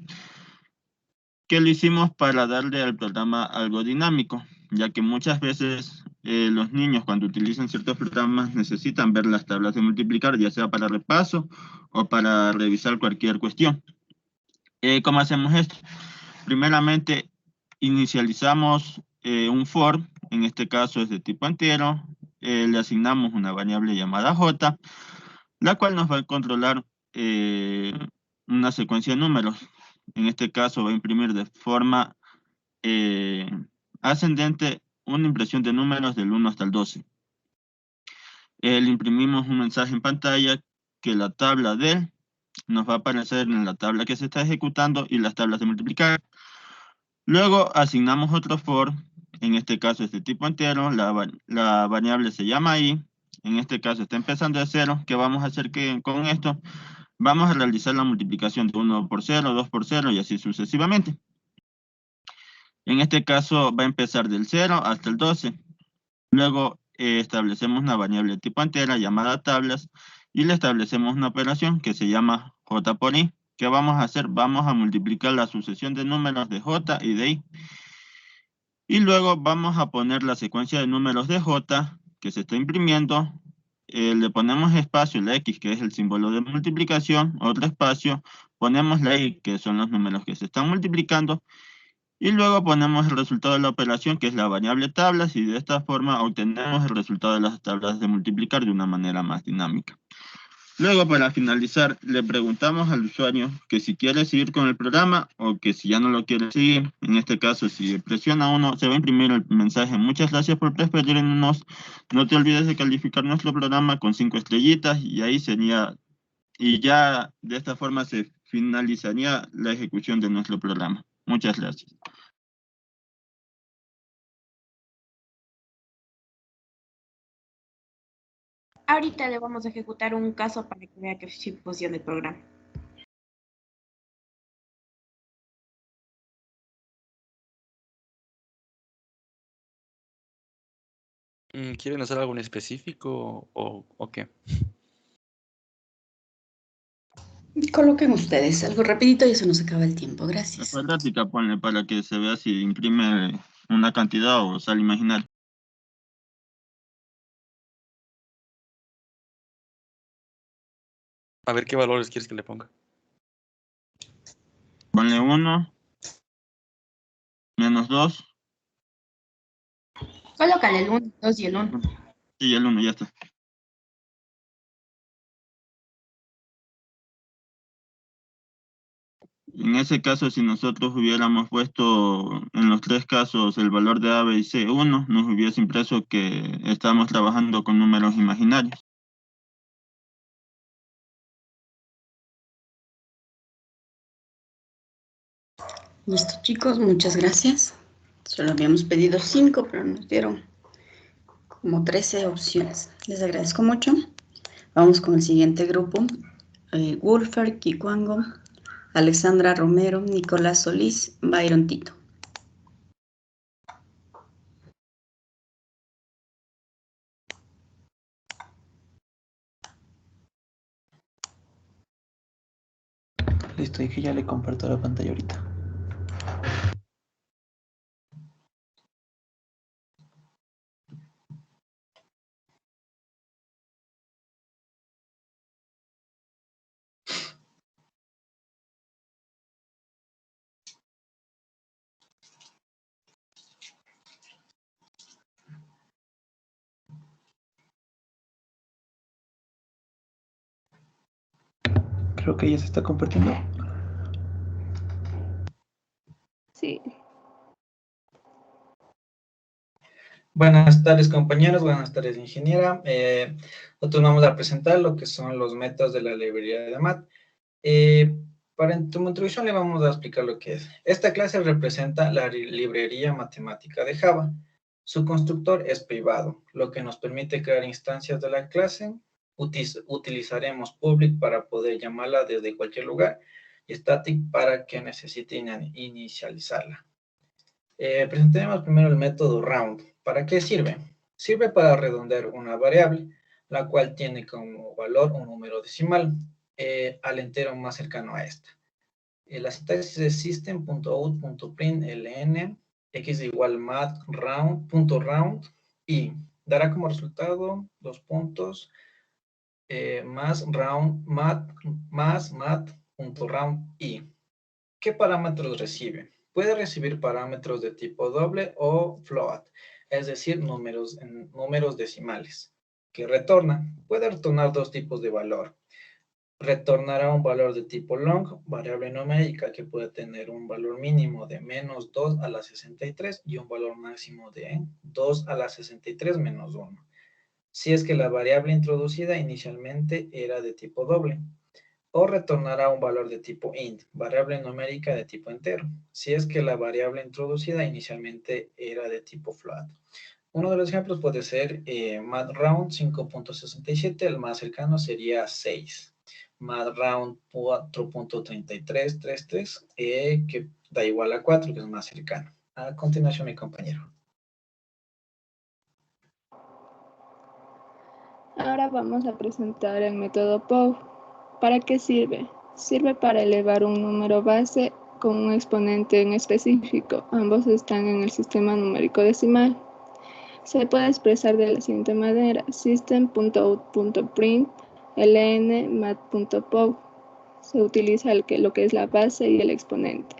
que lo hicimos para darle al programa algo dinámico, ya que muchas veces los niños cuando utilizan ciertos programas necesitan ver las tablas de multiplicar, ya sea para repaso o para revisar cualquier cuestión. ¿Cómo hacemos esto? Primeramente, inicializamos un for, en este caso es de tipo entero, le asignamos una variable llamada j, la cual nos va a controlar una secuencia de números. En este caso va a imprimir de forma ascendente una impresión de números del 1 hasta el 12. Le imprimimos un mensaje en pantalla que la tabla del nos va a aparecer en la tabla que se está ejecutando y las tablas de multiplicar. Luego asignamos otro for, en este caso es de tipo entero, la variable se llama i, en este caso está empezando de 0. ¿Qué vamos a hacer con esto? Vamos a realizar la multiplicación de 1 por 0, 2 por 0 y así sucesivamente. En este caso va a empezar del 0 hasta el 12. Luego establecemos una variable de tipo entera llamada tablas y le establecemos una operación que se llama j por i. ¿Qué vamos a hacer? Vamos a multiplicar la sucesión de números de j y de i. Y luego vamos a poner la secuencia de números de j que se está imprimiendo. Le ponemos espacio, la x, que es el símbolo de multiplicación, otro espacio, ponemos la y, que son los números que se están multiplicando, y luego ponemos el resultado de la operación, que es la variable tablas, y de esta forma obtenemos el resultado de las tablas de multiplicar de una manera más dinámica. Luego, para finalizar, le preguntamos al usuario que si quiere seguir con el programa o que si ya no lo quiere seguir. En este caso, si presiona 1, se va a imprimir el mensaje: muchas gracias por preferirnos. No te olvides de calificar nuestro programa con 5 estrellitas, y ahí sería, y ya de esta forma se finalizaría la ejecución de nuestro programa. Muchas gracias. Ahorita le vamos a ejecutar un caso para que vea que sí funciona el programa. ¿Quieren hacer algo en específico o qué? Coloquen ustedes algo rapidito y eso nos acaba el tiempo. Gracias. La cuadrática ponle para que se vea si imprime una cantidad o sale imaginario. A ver qué valores quieres que le ponga. Ponle 1, menos 2. Colócale el 1, 2 y el 1. Sí, el 1, ya está. En ese caso, si nosotros hubiéramos puesto en los 3 casos el valor de A, B y C 1, nos hubiese impreso que estamos trabajando con números imaginarios. Listo, chicos, muchas gracias. Solo habíamos pedido 5, pero nos dieron como 13 opciones. Les agradezco mucho. Vamos con el siguiente grupo. Wolfer Kikuango, Alexandra Romero, Nicolás Solís, Byron Tito. Listo, dije ya le comparto la pantalla ahorita. Creo que ya se está compartiendo. Sí. Buenas tardes, compañeros. Buenas tardes, ingeniera. Nosotros vamos a presentar lo que son los métodos de la librería de MAT. Para tu introducción le vamos a explicar lo que es. Esta clase representa la librería matemática de Java. Su constructor es privado, lo que nos permite crear instancias de la clase. Utilizaremos public para poder llamarla desde cualquier lugar y static para que necesite inicializarla. Presentaremos primero el método round. ¿Para qué sirve? Sirve para redondear una variable, la cual tiene como valor un número decimal al entero más cercano a esta. La sintaxis es system.out.println x igual mat round.round y dará como resultado dos puntos más round más mat.round y. ¿Qué parámetros recibe? Puede recibir parámetros de tipo doble o float, es decir, números decimales. ¿Qué retorna? Puede retornar dos tipos de valor. Retornará un valor de tipo long, variable numérica que puede tener un valor mínimo de menos 2 a la 63 y un valor máximo de 2 a la 63 menos 1. Si es que la variable introducida inicialmente era de tipo doble. O retornará un valor de tipo int, variable numérica de tipo entero, si es que la variable introducida inicialmente era de tipo float. Uno de los ejemplos puede ser matround 5.67, el más cercano sería 6. Matround 4.3333, que da igual a 4, que es más cercano. A continuación, mi compañero. Ahora vamos a presentar el método POW. ¿Para qué sirve? Sirve para elevar un número base con un exponente en específico. Ambos están en el sistema numérico decimal. Se puede expresar de la siguiente manera: system.out.print ln mat.pow. Se utiliza lo que es la base y el exponente.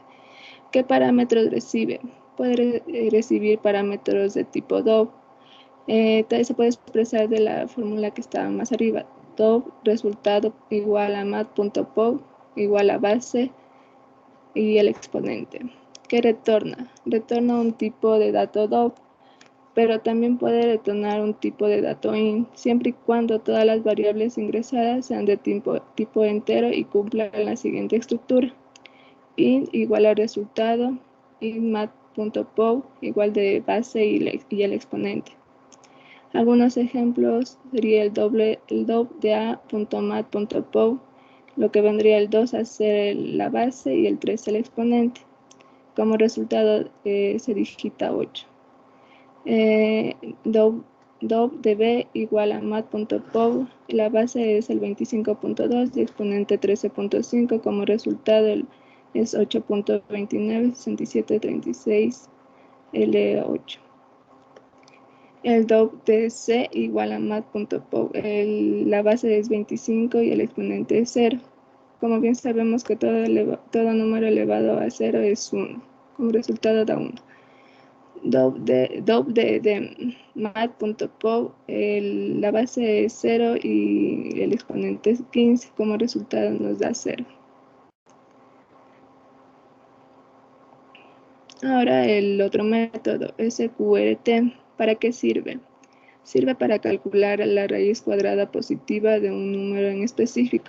¿Qué parámetros recibe? Puede recibir parámetros de tipo DOV. También se puede expresar de la fórmula que está más arriba. DOV resultado igual a mat.pow igual a base y el exponente. ¿Qué retorna? Retorna un tipo de dato DOV, pero también puede retornar un tipo de dato int, siempre y cuando todas las variables ingresadas sean de tipo entero y cumplan la siguiente estructura. Int igual al resultado, int mat.pow igual de base y el exponente. Algunos ejemplos sería el dov de a.mat.pow, lo que vendría el 2 a ser la base y el 3 el exponente. Como resultado se digita 8. Dov de b igual a mat.pow, la base es el 25.2 y exponente 13.5, como resultado es 8.29, 67.36, L8. El dov de c igual a mat.pow, la base es 25 y el exponente es 0. Como bien sabemos que todo número elevado a 0 es 1, como resultado da 1. Dov de mat.pow, la base es 0 y el exponente es 15, como resultado nos da 0. Ahora el otro método, SQRT. ¿Para qué sirve? Sirve para calcular la raíz cuadrada positiva de un número en específico.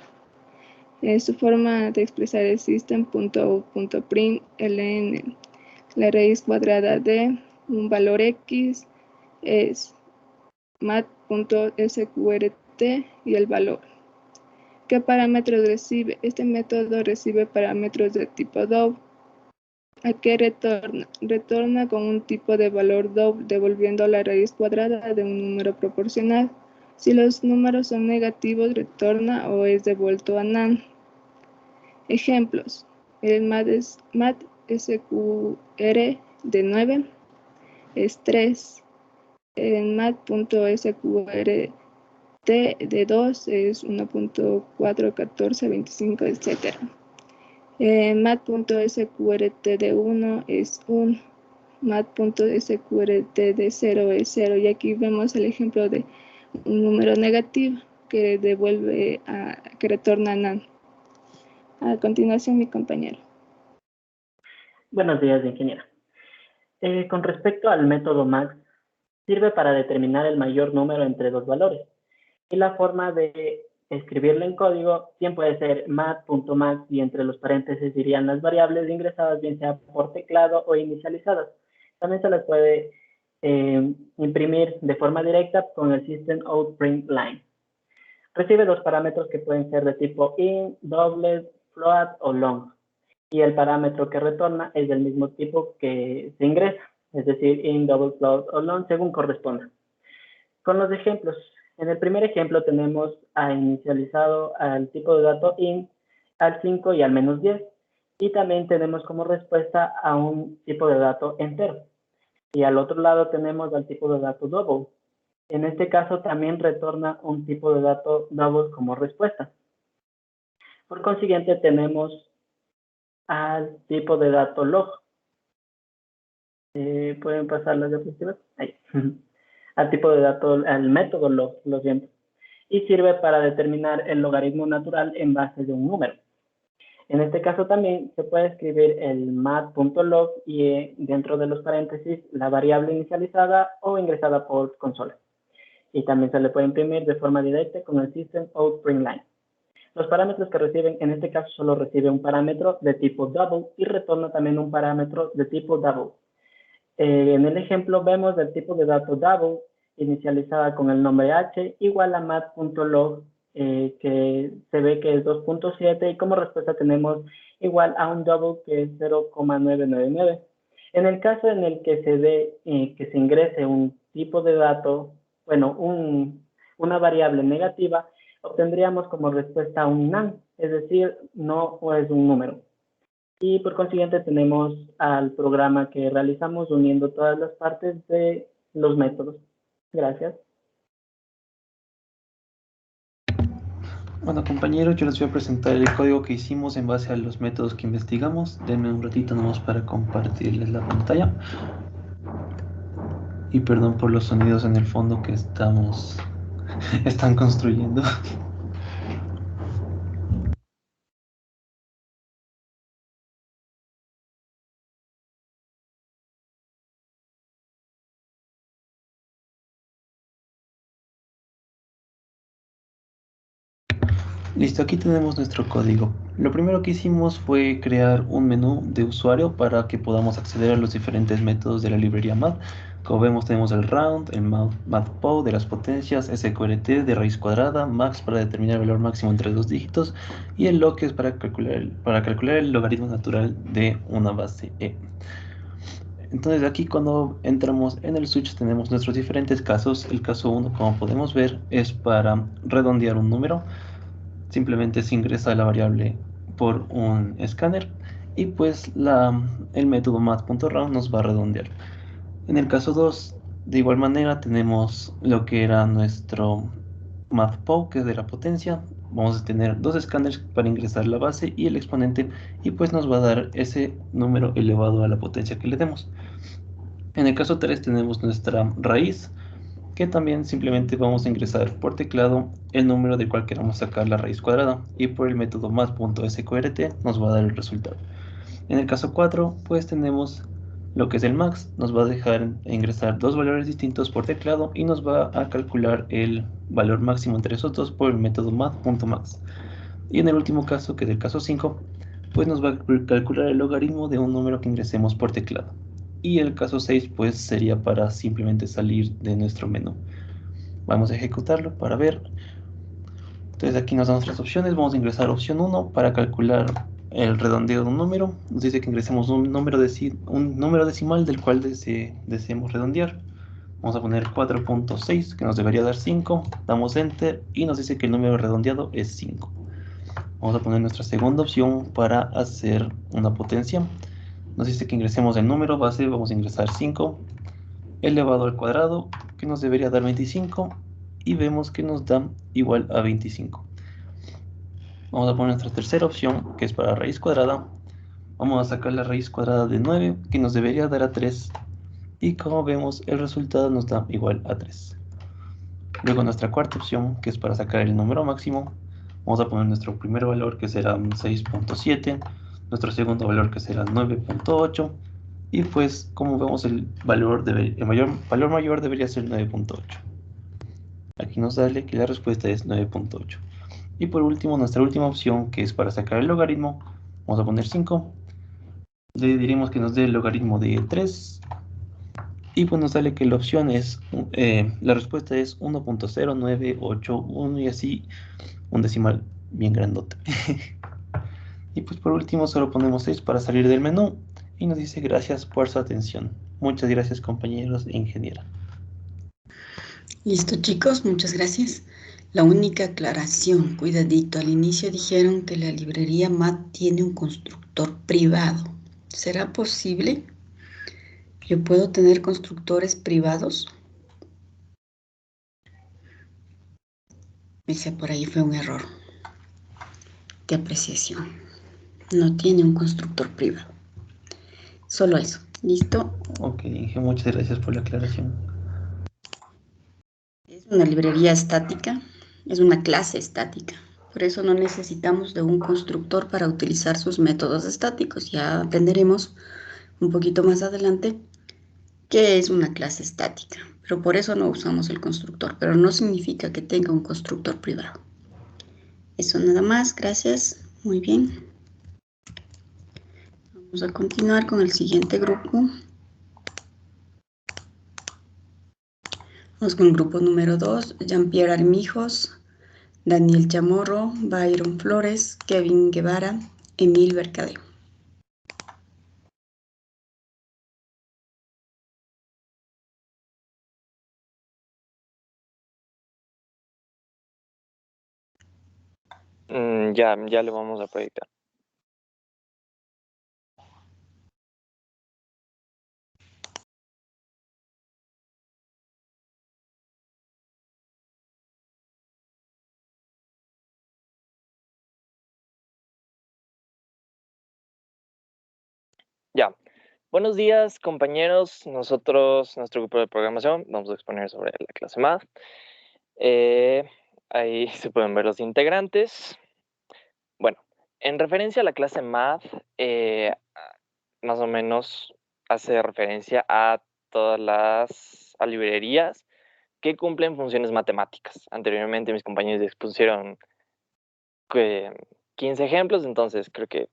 Su forma de expresar es system.out.println. La raíz cuadrada de un valor x es mat.sqrt y el valor. ¿Qué parámetros recibe? Este método recibe parámetros de tipo DOV. ¿A qué retorna? Retorna con un tipo de valor DOV, devolviendo la raíz cuadrada de un número proporcional. Si los números son negativos, retorna o es devuelto a NaN. Ejemplos. El mat SQR de 9 es 3. El mat.sqrt de 2 es 1.4, 14, 25, etc. Mat.sqrt de 1 es 1. Mat.sqrt de 0 es 0. Y aquí vemos el ejemplo de un número negativo que retorna NaN. A continuación, mi compañero. Buenos días, ingeniera. Con respecto al método max, sirve para determinar el mayor número entre dos valores. Y la forma de escribirlo en código bien puede ser mat.max y entre los paréntesis irían las variables ingresadas, bien sea por teclado o inicializadas. También se las puede imprimir de forma directa con el System Out Print Line. Recibe dos parámetros que pueden ser de tipo int, double, float o long. Y el parámetro que retorna es del mismo tipo que se ingresa, es decir, int, double, float o long, según corresponda. Con los ejemplos, en el primer ejemplo tenemos inicializado al tipo de dato int, al 5 y al menos 10. Y también tenemos como respuesta a un tipo de dato entero. Y al otro lado tenemos al tipo de dato double. En este caso también retorna un tipo de dato double como respuesta. Por consiguiente tenemos al tipo de dato log. ¿Pueden pasar las diapositivas? Ahí. Al tipo de dato, al método log, lo siento. Y sirve para determinar el logaritmo natural en base de un número. En este caso también se puede escribir el mat.log y dentro de los paréntesis la variable inicializada o ingresada por consola. Y también se le puede imprimir de forma directa con el System Out Print Line. Los parámetros que reciben, en este caso solo recibe un parámetro de tipo double y retorna también un parámetro de tipo double. En el ejemplo vemos el tipo de dato double inicializada con el nombre h igual a mat.log que se ve que es 2.7 y como respuesta tenemos igual a un double que es 0,999. En el caso en el que se dé que se ingrese un tipo de dato, bueno, una variable negativa, obtendríamos como respuesta un none, es decir, no es un número. Y por consiguiente tenemos al programa que realizamos uniendo todas las partes de los métodos. Gracias. Bueno, compañeros, yo les voy a presentar el código que hicimos en base a los métodos que investigamos. Denme un ratito nomás para compartirles la pantalla. Y perdón por los sonidos en el fondo que están construyendo. Listo, aquí tenemos nuestro código. Lo primero que hicimos fue crear un menú de usuario para que podamos acceder a los diferentes métodos de la librería math. Como vemos tenemos el round, el mathpo de las potencias, sqrt de raíz cuadrada, max para determinar el valor máximo entre dos dígitos y el log que es para calcular el logaritmo natural de una base e. Entonces aquí cuando entramos en el switch tenemos nuestros diferentes casos. El caso 1, como podemos ver, es para redondear un número. Simplemente se ingresa la variable por un escáner y pues el método math.round nos va a redondear. En el caso 2, de igual manera tenemos lo que era nuestro mathpo, que es de la potencia. Vamos a tener dos escáneres para ingresar la base y el exponente y pues nos va a dar ese número elevado a la potencia que le demos. En el caso 3 tenemos nuestra raíz, que también simplemente vamos a ingresar por teclado el número del cual queramos sacar la raíz cuadrada y por el método math.sqrt nos va a dar el resultado. En el caso 4 pues tenemos lo que es el max, nos va a dejar ingresar dos valores distintos por teclado y nos va a calcular el valor máximo entre esos dos por el método math.max. Y en el último caso, que es el caso 5, pues nos va a calcular el logaritmo de un número que ingresemos por teclado. Y el caso 6 pues sería para simplemente salir de nuestro menú. Vamos a ejecutarlo para ver. Entonces aquí nos dan nuestras opciones. Vamos a ingresar opción 1 para calcular el redondeo de un número. Nos dice que ingresemos un número decimal del cual deseemos redondear. Vamos a poner 4.6 que nos debería dar 5. Damos enter y nos dice que el número redondeado es 5. Vamos a poner nuestra segunda opción para hacer una potencia. Nos dice que ingresemos el número base, vamos a ingresar 5 elevado al cuadrado, que nos debería dar 25, y vemos que nos da igual a 25. Vamos a poner nuestra tercera opción, que es para raíz cuadrada. Vamos a sacar la raíz cuadrada de 9, que nos debería dar a 3, y como vemos el resultado nos da igual a 3. Luego nuestra cuarta opción, que es para sacar el número máximo. Vamos a poner nuestro primer valor, que será un 6.7, nuestro segundo valor, que será 9.8, y pues como vemos el valor mayor debería ser 9.8. Aquí nos sale que la respuesta es 9.8. Y por último, nuestra última opción, que es para sacar el logaritmo, vamos a poner 5. Le diremos que nos dé el logaritmo de 3. Y pues nos sale que la opción es, la respuesta es 1.0981 y así un decimal bien grandote. Y pues por último solo ponemos 6 para salir del menú y nos dice gracias por su atención. Muchas gracias, compañeros e ingeniera. Listo, chicos, muchas gracias. La única aclaración, cuidadito, al inicio dijeron que la librería MAT tiene un constructor privado. ¿Será posible? ¿Yo puedo tener constructores privados? Ese por ahí fue un error de apreciación. No tiene un constructor privado. Solo eso. ¿Listo? Ok, Inge, muchas gracias por la aclaración. Es una librería estática, es una clase estática. Por eso no necesitamos de un constructor para utilizar sus métodos estáticos. Ya aprenderemos un poquito más adelante qué es una clase estática. Pero por eso no usamos el constructor. Pero no significa que tenga un constructor privado. Eso nada más. Gracias. Muy bien. Vamos a continuar con el siguiente grupo. Vamos con el grupo número 2. Jean-Pierre Armijos, Daniel Chamorro, Byron Flores, Kevin Guevara, Emil Mercadeo. Ya le vamos a proyectar. Ya. Buenos días, compañeros. Nuestro grupo de programación, vamos a exponer sobre la clase Math. Ahí se pueden ver los integrantes. Bueno, en referencia a la clase Math, más o menos hace referencia a todas las librerías que cumplen funciones matemáticas. Anteriormente mis compañeros expusieron 15 ejemplos, entonces creo que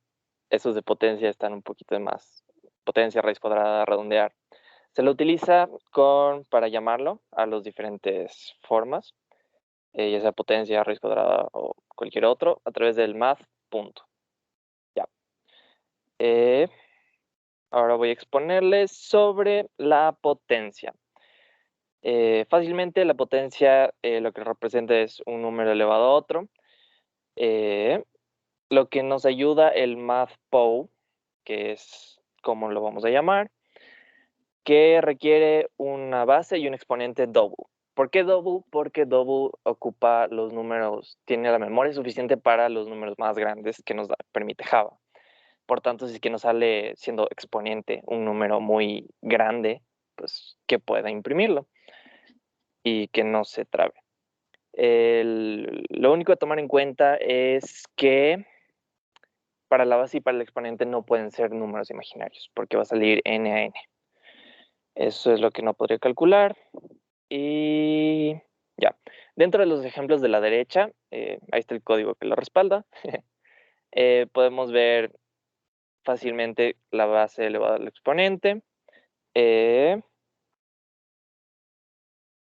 esos de potencia están un poquito de más. Potencia, raíz cuadrada, redondear. Se lo utiliza para llamarlo a las diferentes formas, ya sea potencia, raíz cuadrada o cualquier otro, a través del math. Ya. Ahora voy a exponerles sobre la potencia. Fácilmente la potencia lo que representa es un número elevado a otro. Lo que nos ayuda el math_pow, que es como lo vamos a llamar, que requiere una base y un exponente double. ¿Por qué double? Porque double ocupa los números, tiene la memoria suficiente para los números más grandes que nos permite Java. Por tanto, si es que nos sale siendo exponente un número muy grande, pues que pueda imprimirlo y que no se trabe. Lo único a tomar en cuenta es que para la base y para el exponente no pueden ser números imaginarios, porque va a salir n a n. Eso es lo que no podría calcular. Y ya. Dentro de los ejemplos de la derecha, ahí está el código que lo respalda. Podemos ver fácilmente la base elevada al exponente. En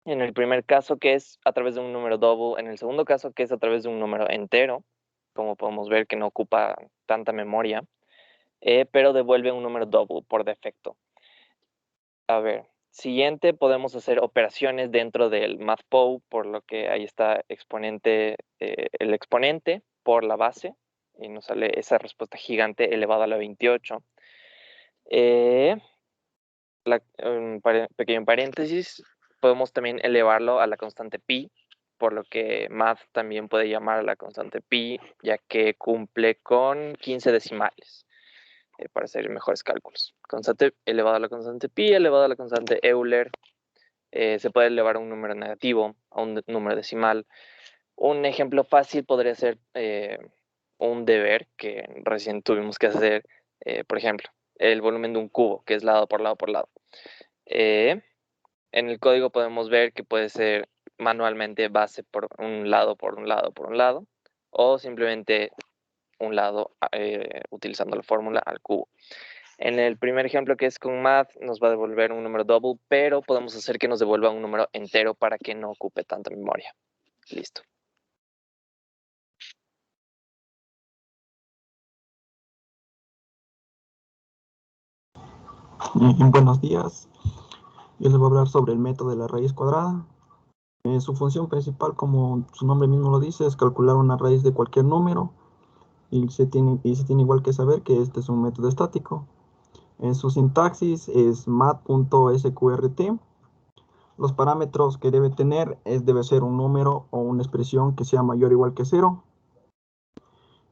el primer caso, que es a través de un número double. En el segundo caso, que es a través de un número entero. Como podemos ver que no ocupa tanta memoria. Pero devuelve un número double por defecto. A ver, siguiente, podemos hacer operaciones dentro del math_pow, por lo que ahí está el exponente por la base, y nos sale esa respuesta gigante elevada a la 28. Un pequeño paréntesis, podemos también elevarlo a la constante pi, por lo que math también puede llamar a la constante pi, ya que cumple con 15 decimales. Para hacer mejores cálculos. Constante elevado a la constante pi, elevado a la constante Euler. Se puede elevar a un número negativo, a un número decimal. Un ejemplo fácil podría ser un deber que recién tuvimos que hacer, por ejemplo, el volumen de un cubo, que es lado por lado por lado. En el código podemos ver que puede ser manualmente base por un lado, por un lado, por un lado, o simplemente un lado utilizando la fórmula al cubo. En el primer ejemplo, que es con math, nos va a devolver un número double, pero podemos hacer que nos devuelva un número entero para que no ocupe tanta memoria. Listo. Buenos días. Yo les voy a hablar sobre el método de la raíz cuadrada. Su función principal, como su nombre mismo lo dice, es calcular una raíz de cualquier número. Y se tiene igual que saber que este es un método estático. Su sintaxis es mat.sqrt. Los parámetros que debe tener debe ser un número o una expresión que sea mayor o igual que 0.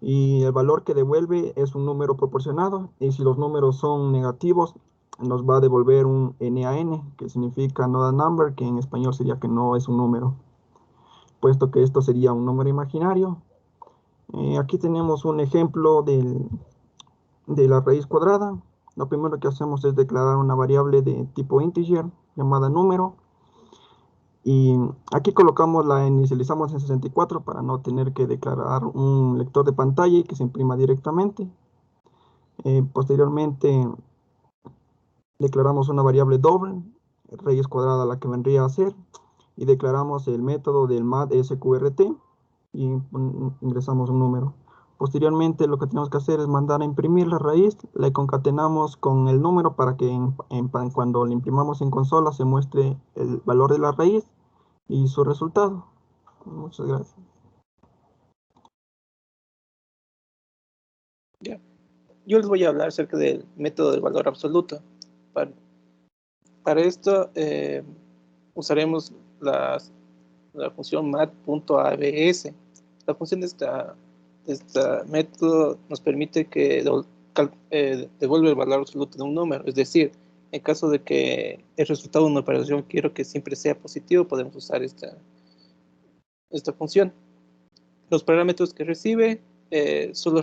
Y el valor que devuelve es un número proporcionado. Y si los números son negativos, nos va a devolver un NaN, que significa not a number, que en español sería que no es un número, puesto que esto sería un número imaginario. Aquí tenemos un ejemplo de la raíz cuadrada. Lo primero que hacemos es declarar una variable de tipo integer llamada número. Y aquí inicializamos en 64 para no tener que declarar un lector de pantalla y que se imprima directamente. Posteriormente declaramos una variable doble, raíz cuadrada la que vendría a ser, y declaramos el método del mat.sqrt y ingresamos un número. Posteriormente lo que tenemos que hacer es mandar a imprimir la raíz, la concatenamos con el número para que cuando la imprimamos en consola se muestre el valor de la raíz y su resultado. Muchas gracias. Ya. Yo les voy a hablar acerca del método del valor absoluto. Para esto usaremos la función mat.abs. La función de este método nos permite que devuelva el valor absoluto de un número. Es decir, en caso de que el resultado de una operación quiero que siempre sea positivo, podemos usar esta función. Los parámetros que recibe, solo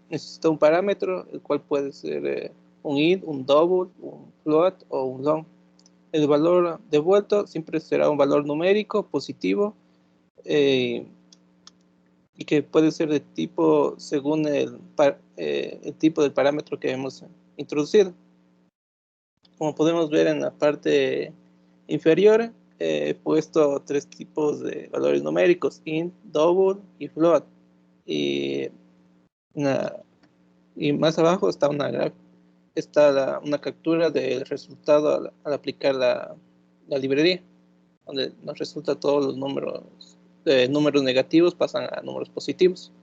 necesita un parámetro, el cual puede ser un int, un double, un float o un long. El valor devuelto siempre será un valor numérico positivo y que puede ser de tipo según el tipo del parámetro que hemos introducido. Como podemos ver en la parte inferior, he puesto 3 tipos de valores numéricos: int, double y float. Y más abajo está una captura del resultado al aplicar la librería, donde nos resulta todos los números negativos pasan a números positivos.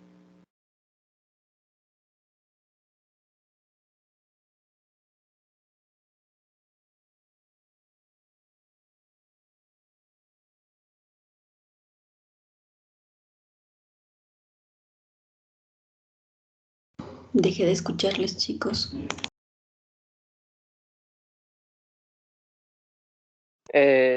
Dejé de escucharles, chicos.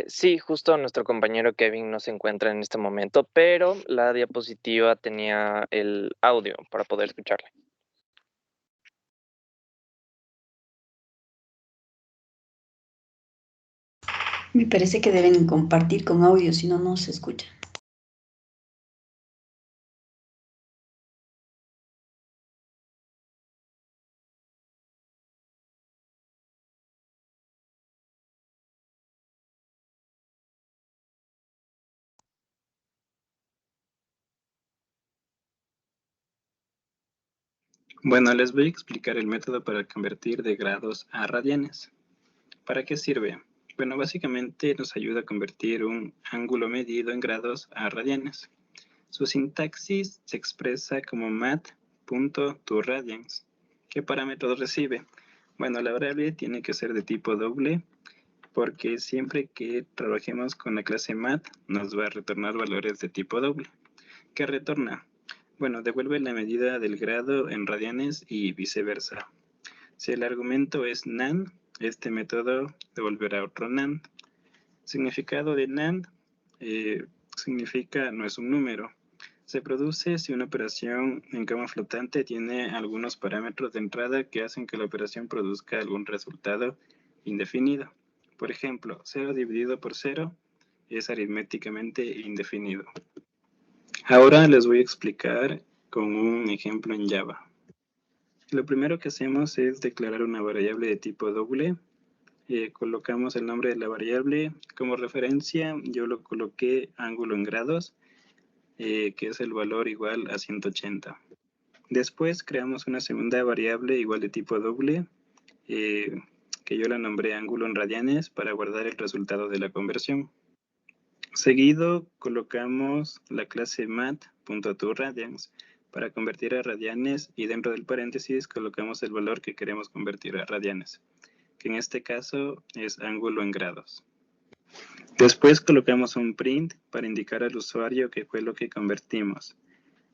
Sí, justo nuestro compañero Kevin no se encuentra en este momento, pero la diapositiva tenía el audio para poder escucharle. Me parece que deben compartir con audio, si no, no se escucha. Bueno, les voy a explicar el método para convertir de grados a radianes. ¿Para qué sirve? Bueno, básicamente nos ayuda a convertir un ángulo medido en grados a radianes. Su sintaxis se expresa como mat.toRadians. ¿Qué parámetros recibe? Bueno, la variable tiene que ser de tipo doble, porque siempre que trabajemos con la clase mat nos va a retornar valores de tipo doble. ¿Qué retorna? Bueno, devuelve la medida del grado en radianes y viceversa. Si el argumento es NaN, este método devolverá otro NaN. Significado de NaN, significa no es un número. Se produce si una operación en cama flotante tiene algunos parámetros de entrada que hacen que la operación produzca algún resultado indefinido. Por ejemplo, 0 dividido por 0 es aritméticamente indefinido. Ahora les voy a explicar con un ejemplo en Java. Lo primero que hacemos es declarar una variable de tipo doble. Colocamos el nombre de la variable. Como referencia, yo lo coloqué ángulo en grados, que es el valor igual a 180. Después creamos una segunda variable igual de tipo doble, que yo la nombré ángulo en radianes para guardar el resultado de la conversión. Seguido colocamos la clase mat.toRadians para convertir a radianes y dentro del paréntesis colocamos el valor que queremos convertir a radianes, que en este caso es ángulo en grados. Después colocamos un print para indicar al usuario qué fue lo que convertimos.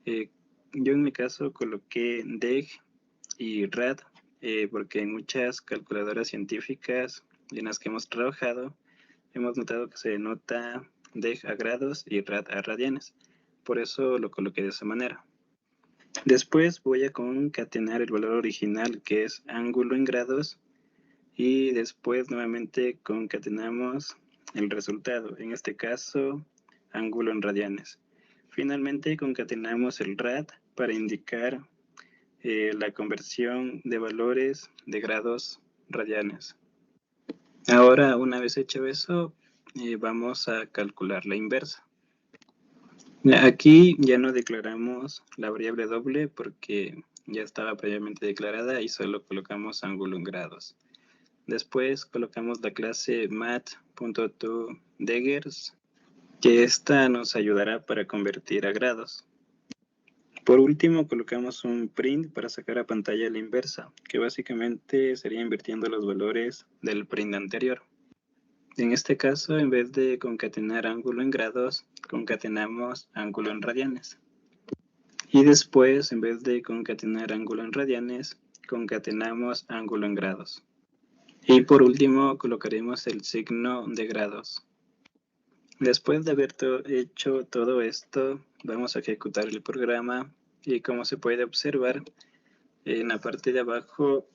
Yo en mi caso coloqué deg y rad porque en muchas calculadoras científicas en las que hemos trabajado hemos notado que se denota deg a grados y rad a radianes. Por eso lo coloqué de esa manera. Después voy a concatenar el valor original que es ángulo en grados y después nuevamente concatenamos el resultado, en este caso ángulo en radianes. Finalmente concatenamos el rad para indicar la conversión de valores de grados radianes. Ahora, una vez hecho eso, vamos a calcular la inversa. Aquí ya no declaramos la variable doble porque ya estaba previamente declarada y solo colocamos ángulo en grados. Después colocamos la clase mat.toDeggers, que esta nos ayudará para convertir a grados. Por último colocamos un print para sacar a pantalla la inversa, que básicamente sería invirtiendo los valores del print anterior. En este caso, en vez de concatenar ángulo en grados, concatenamos ángulo en radianes. Y después, en vez de concatenar ángulo en radianes, concatenamos ángulo en grados. Y por último, colocaremos el signo de grados. Después de haber hecho todo esto, vamos a ejecutar el programa y como se puede observar, en la parte de abajo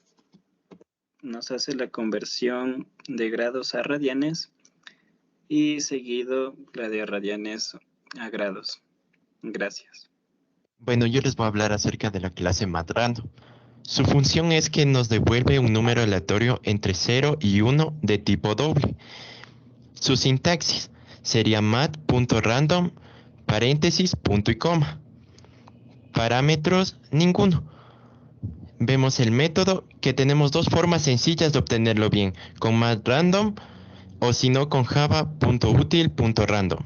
nos hace la conversión de grados a radianes y seguido la de radianes a grados. Gracias. Bueno, yo les voy a hablar acerca de la clase matrando. Su función es que nos devuelve un número aleatorio entre 0 y 1 de tipo doble. Su sintaxis sería mat.random, paréntesis, punto y coma. Parámetros, ninguno. Vemos el método, que tenemos dos formas sencillas de obtenerlo bien, con matrandom o si no con java.util.random.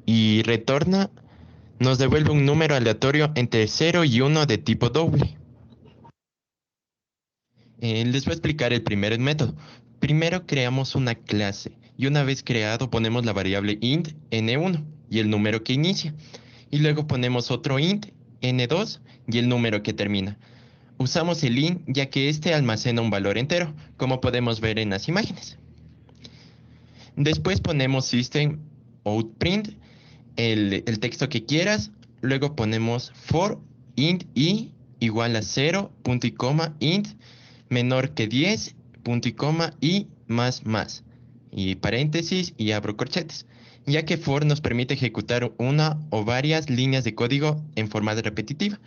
Y retorna, nos devuelve un número aleatorio entre 0 y 1 de tipo doble. Les voy a explicar el primer método. Primero creamos una clase y una vez creado ponemos la variable int n1 y el número que inicia. Y luego ponemos otro int n2 y el número que termina. Usamos el int ya que este almacena un valor entero, como podemos ver en las imágenes. Después ponemos system.out.print, el texto que quieras. Luego ponemos for int i igual a 0, punto y coma, int menor que 10, punto y coma, y más. Y paréntesis y abro corchetes, ya que for nos permite ejecutar una o varias líneas de código en forma repetitiva.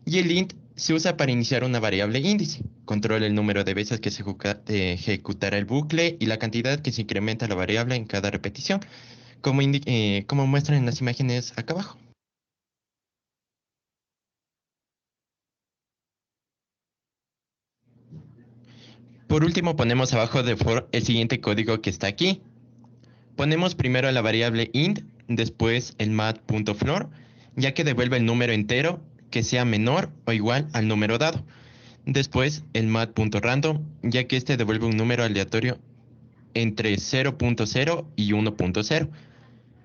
Y el int se usa para iniciar una variable índice. Controla el número de veces que se ejecutará el bucle y la cantidad que se incrementa la variable en cada repetición, como muestran en las imágenes acá abajo. Por último, ponemos abajo de for el siguiente código que está aquí. Ponemos primero la variable int, después el mat.floor, ya que devuelve el número entero que sea menor o igual al número dado. Después el mat.random, ya que este devuelve un número aleatorio entre 0.0 y 1.0,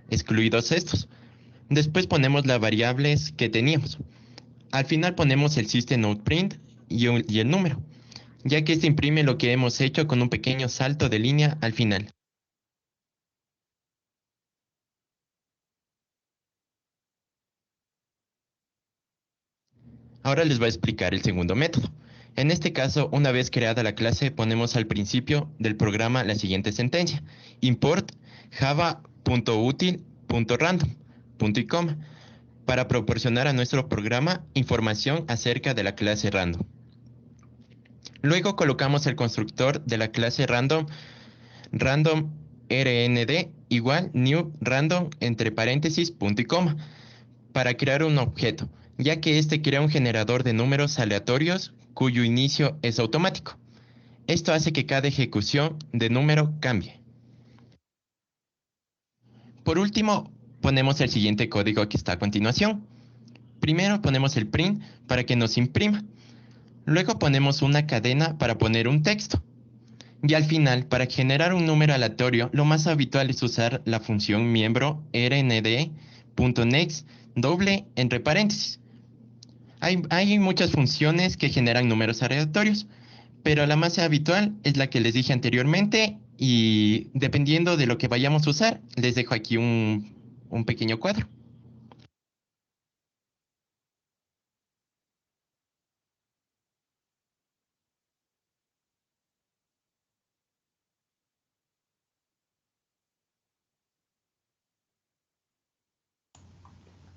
excluidos estos. Después ponemos las variables que teníamos. Al final ponemos el system.out.print y el número, ya que este imprime lo que hemos hecho con un pequeño salto de línea al final. Ahora les voy a explicar el segundo método. En este caso, una vez creada la clase, ponemos al principio del programa la siguiente sentencia: import java.util.random, punto y coma, para proporcionar a nuestro programa información acerca de la clase random. Luego colocamos el constructor de la clase random rnd igual new random entre paréntesis punto y coma para crear un objeto, ya que este crea un generador de números aleatorios cuyo inicio es automático. Esto hace que cada ejecución de número cambie. Por último, ponemos el siguiente código que está a continuación. Primero ponemos el print para que nos imprima. Luego ponemos una cadena para poner un texto. Y al final, para generar un número aleatorio, lo más habitual es usar la función miembro rnd.next doble entre paréntesis. Hay muchas funciones que generan números aleatorios, pero la más habitual es la que les dije anteriormente, y dependiendo de lo que vayamos a usar, les dejo aquí un pequeño cuadro.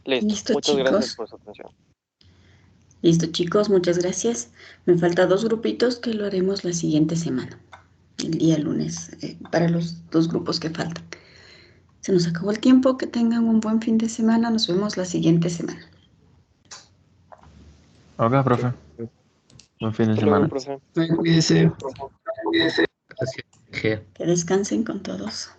Listo. Muchas gracias por su atención. Listo, chicos, muchas gracias. Me faltan 2 grupitos que lo haremos la siguiente semana, el día lunes, para los 2 grupos que faltan. Se nos acabó el tiempo, que tengan un buen fin de semana, nos vemos la siguiente semana. Ok, profe. Buen fin de semana. Cuídese. Que descansen con todos.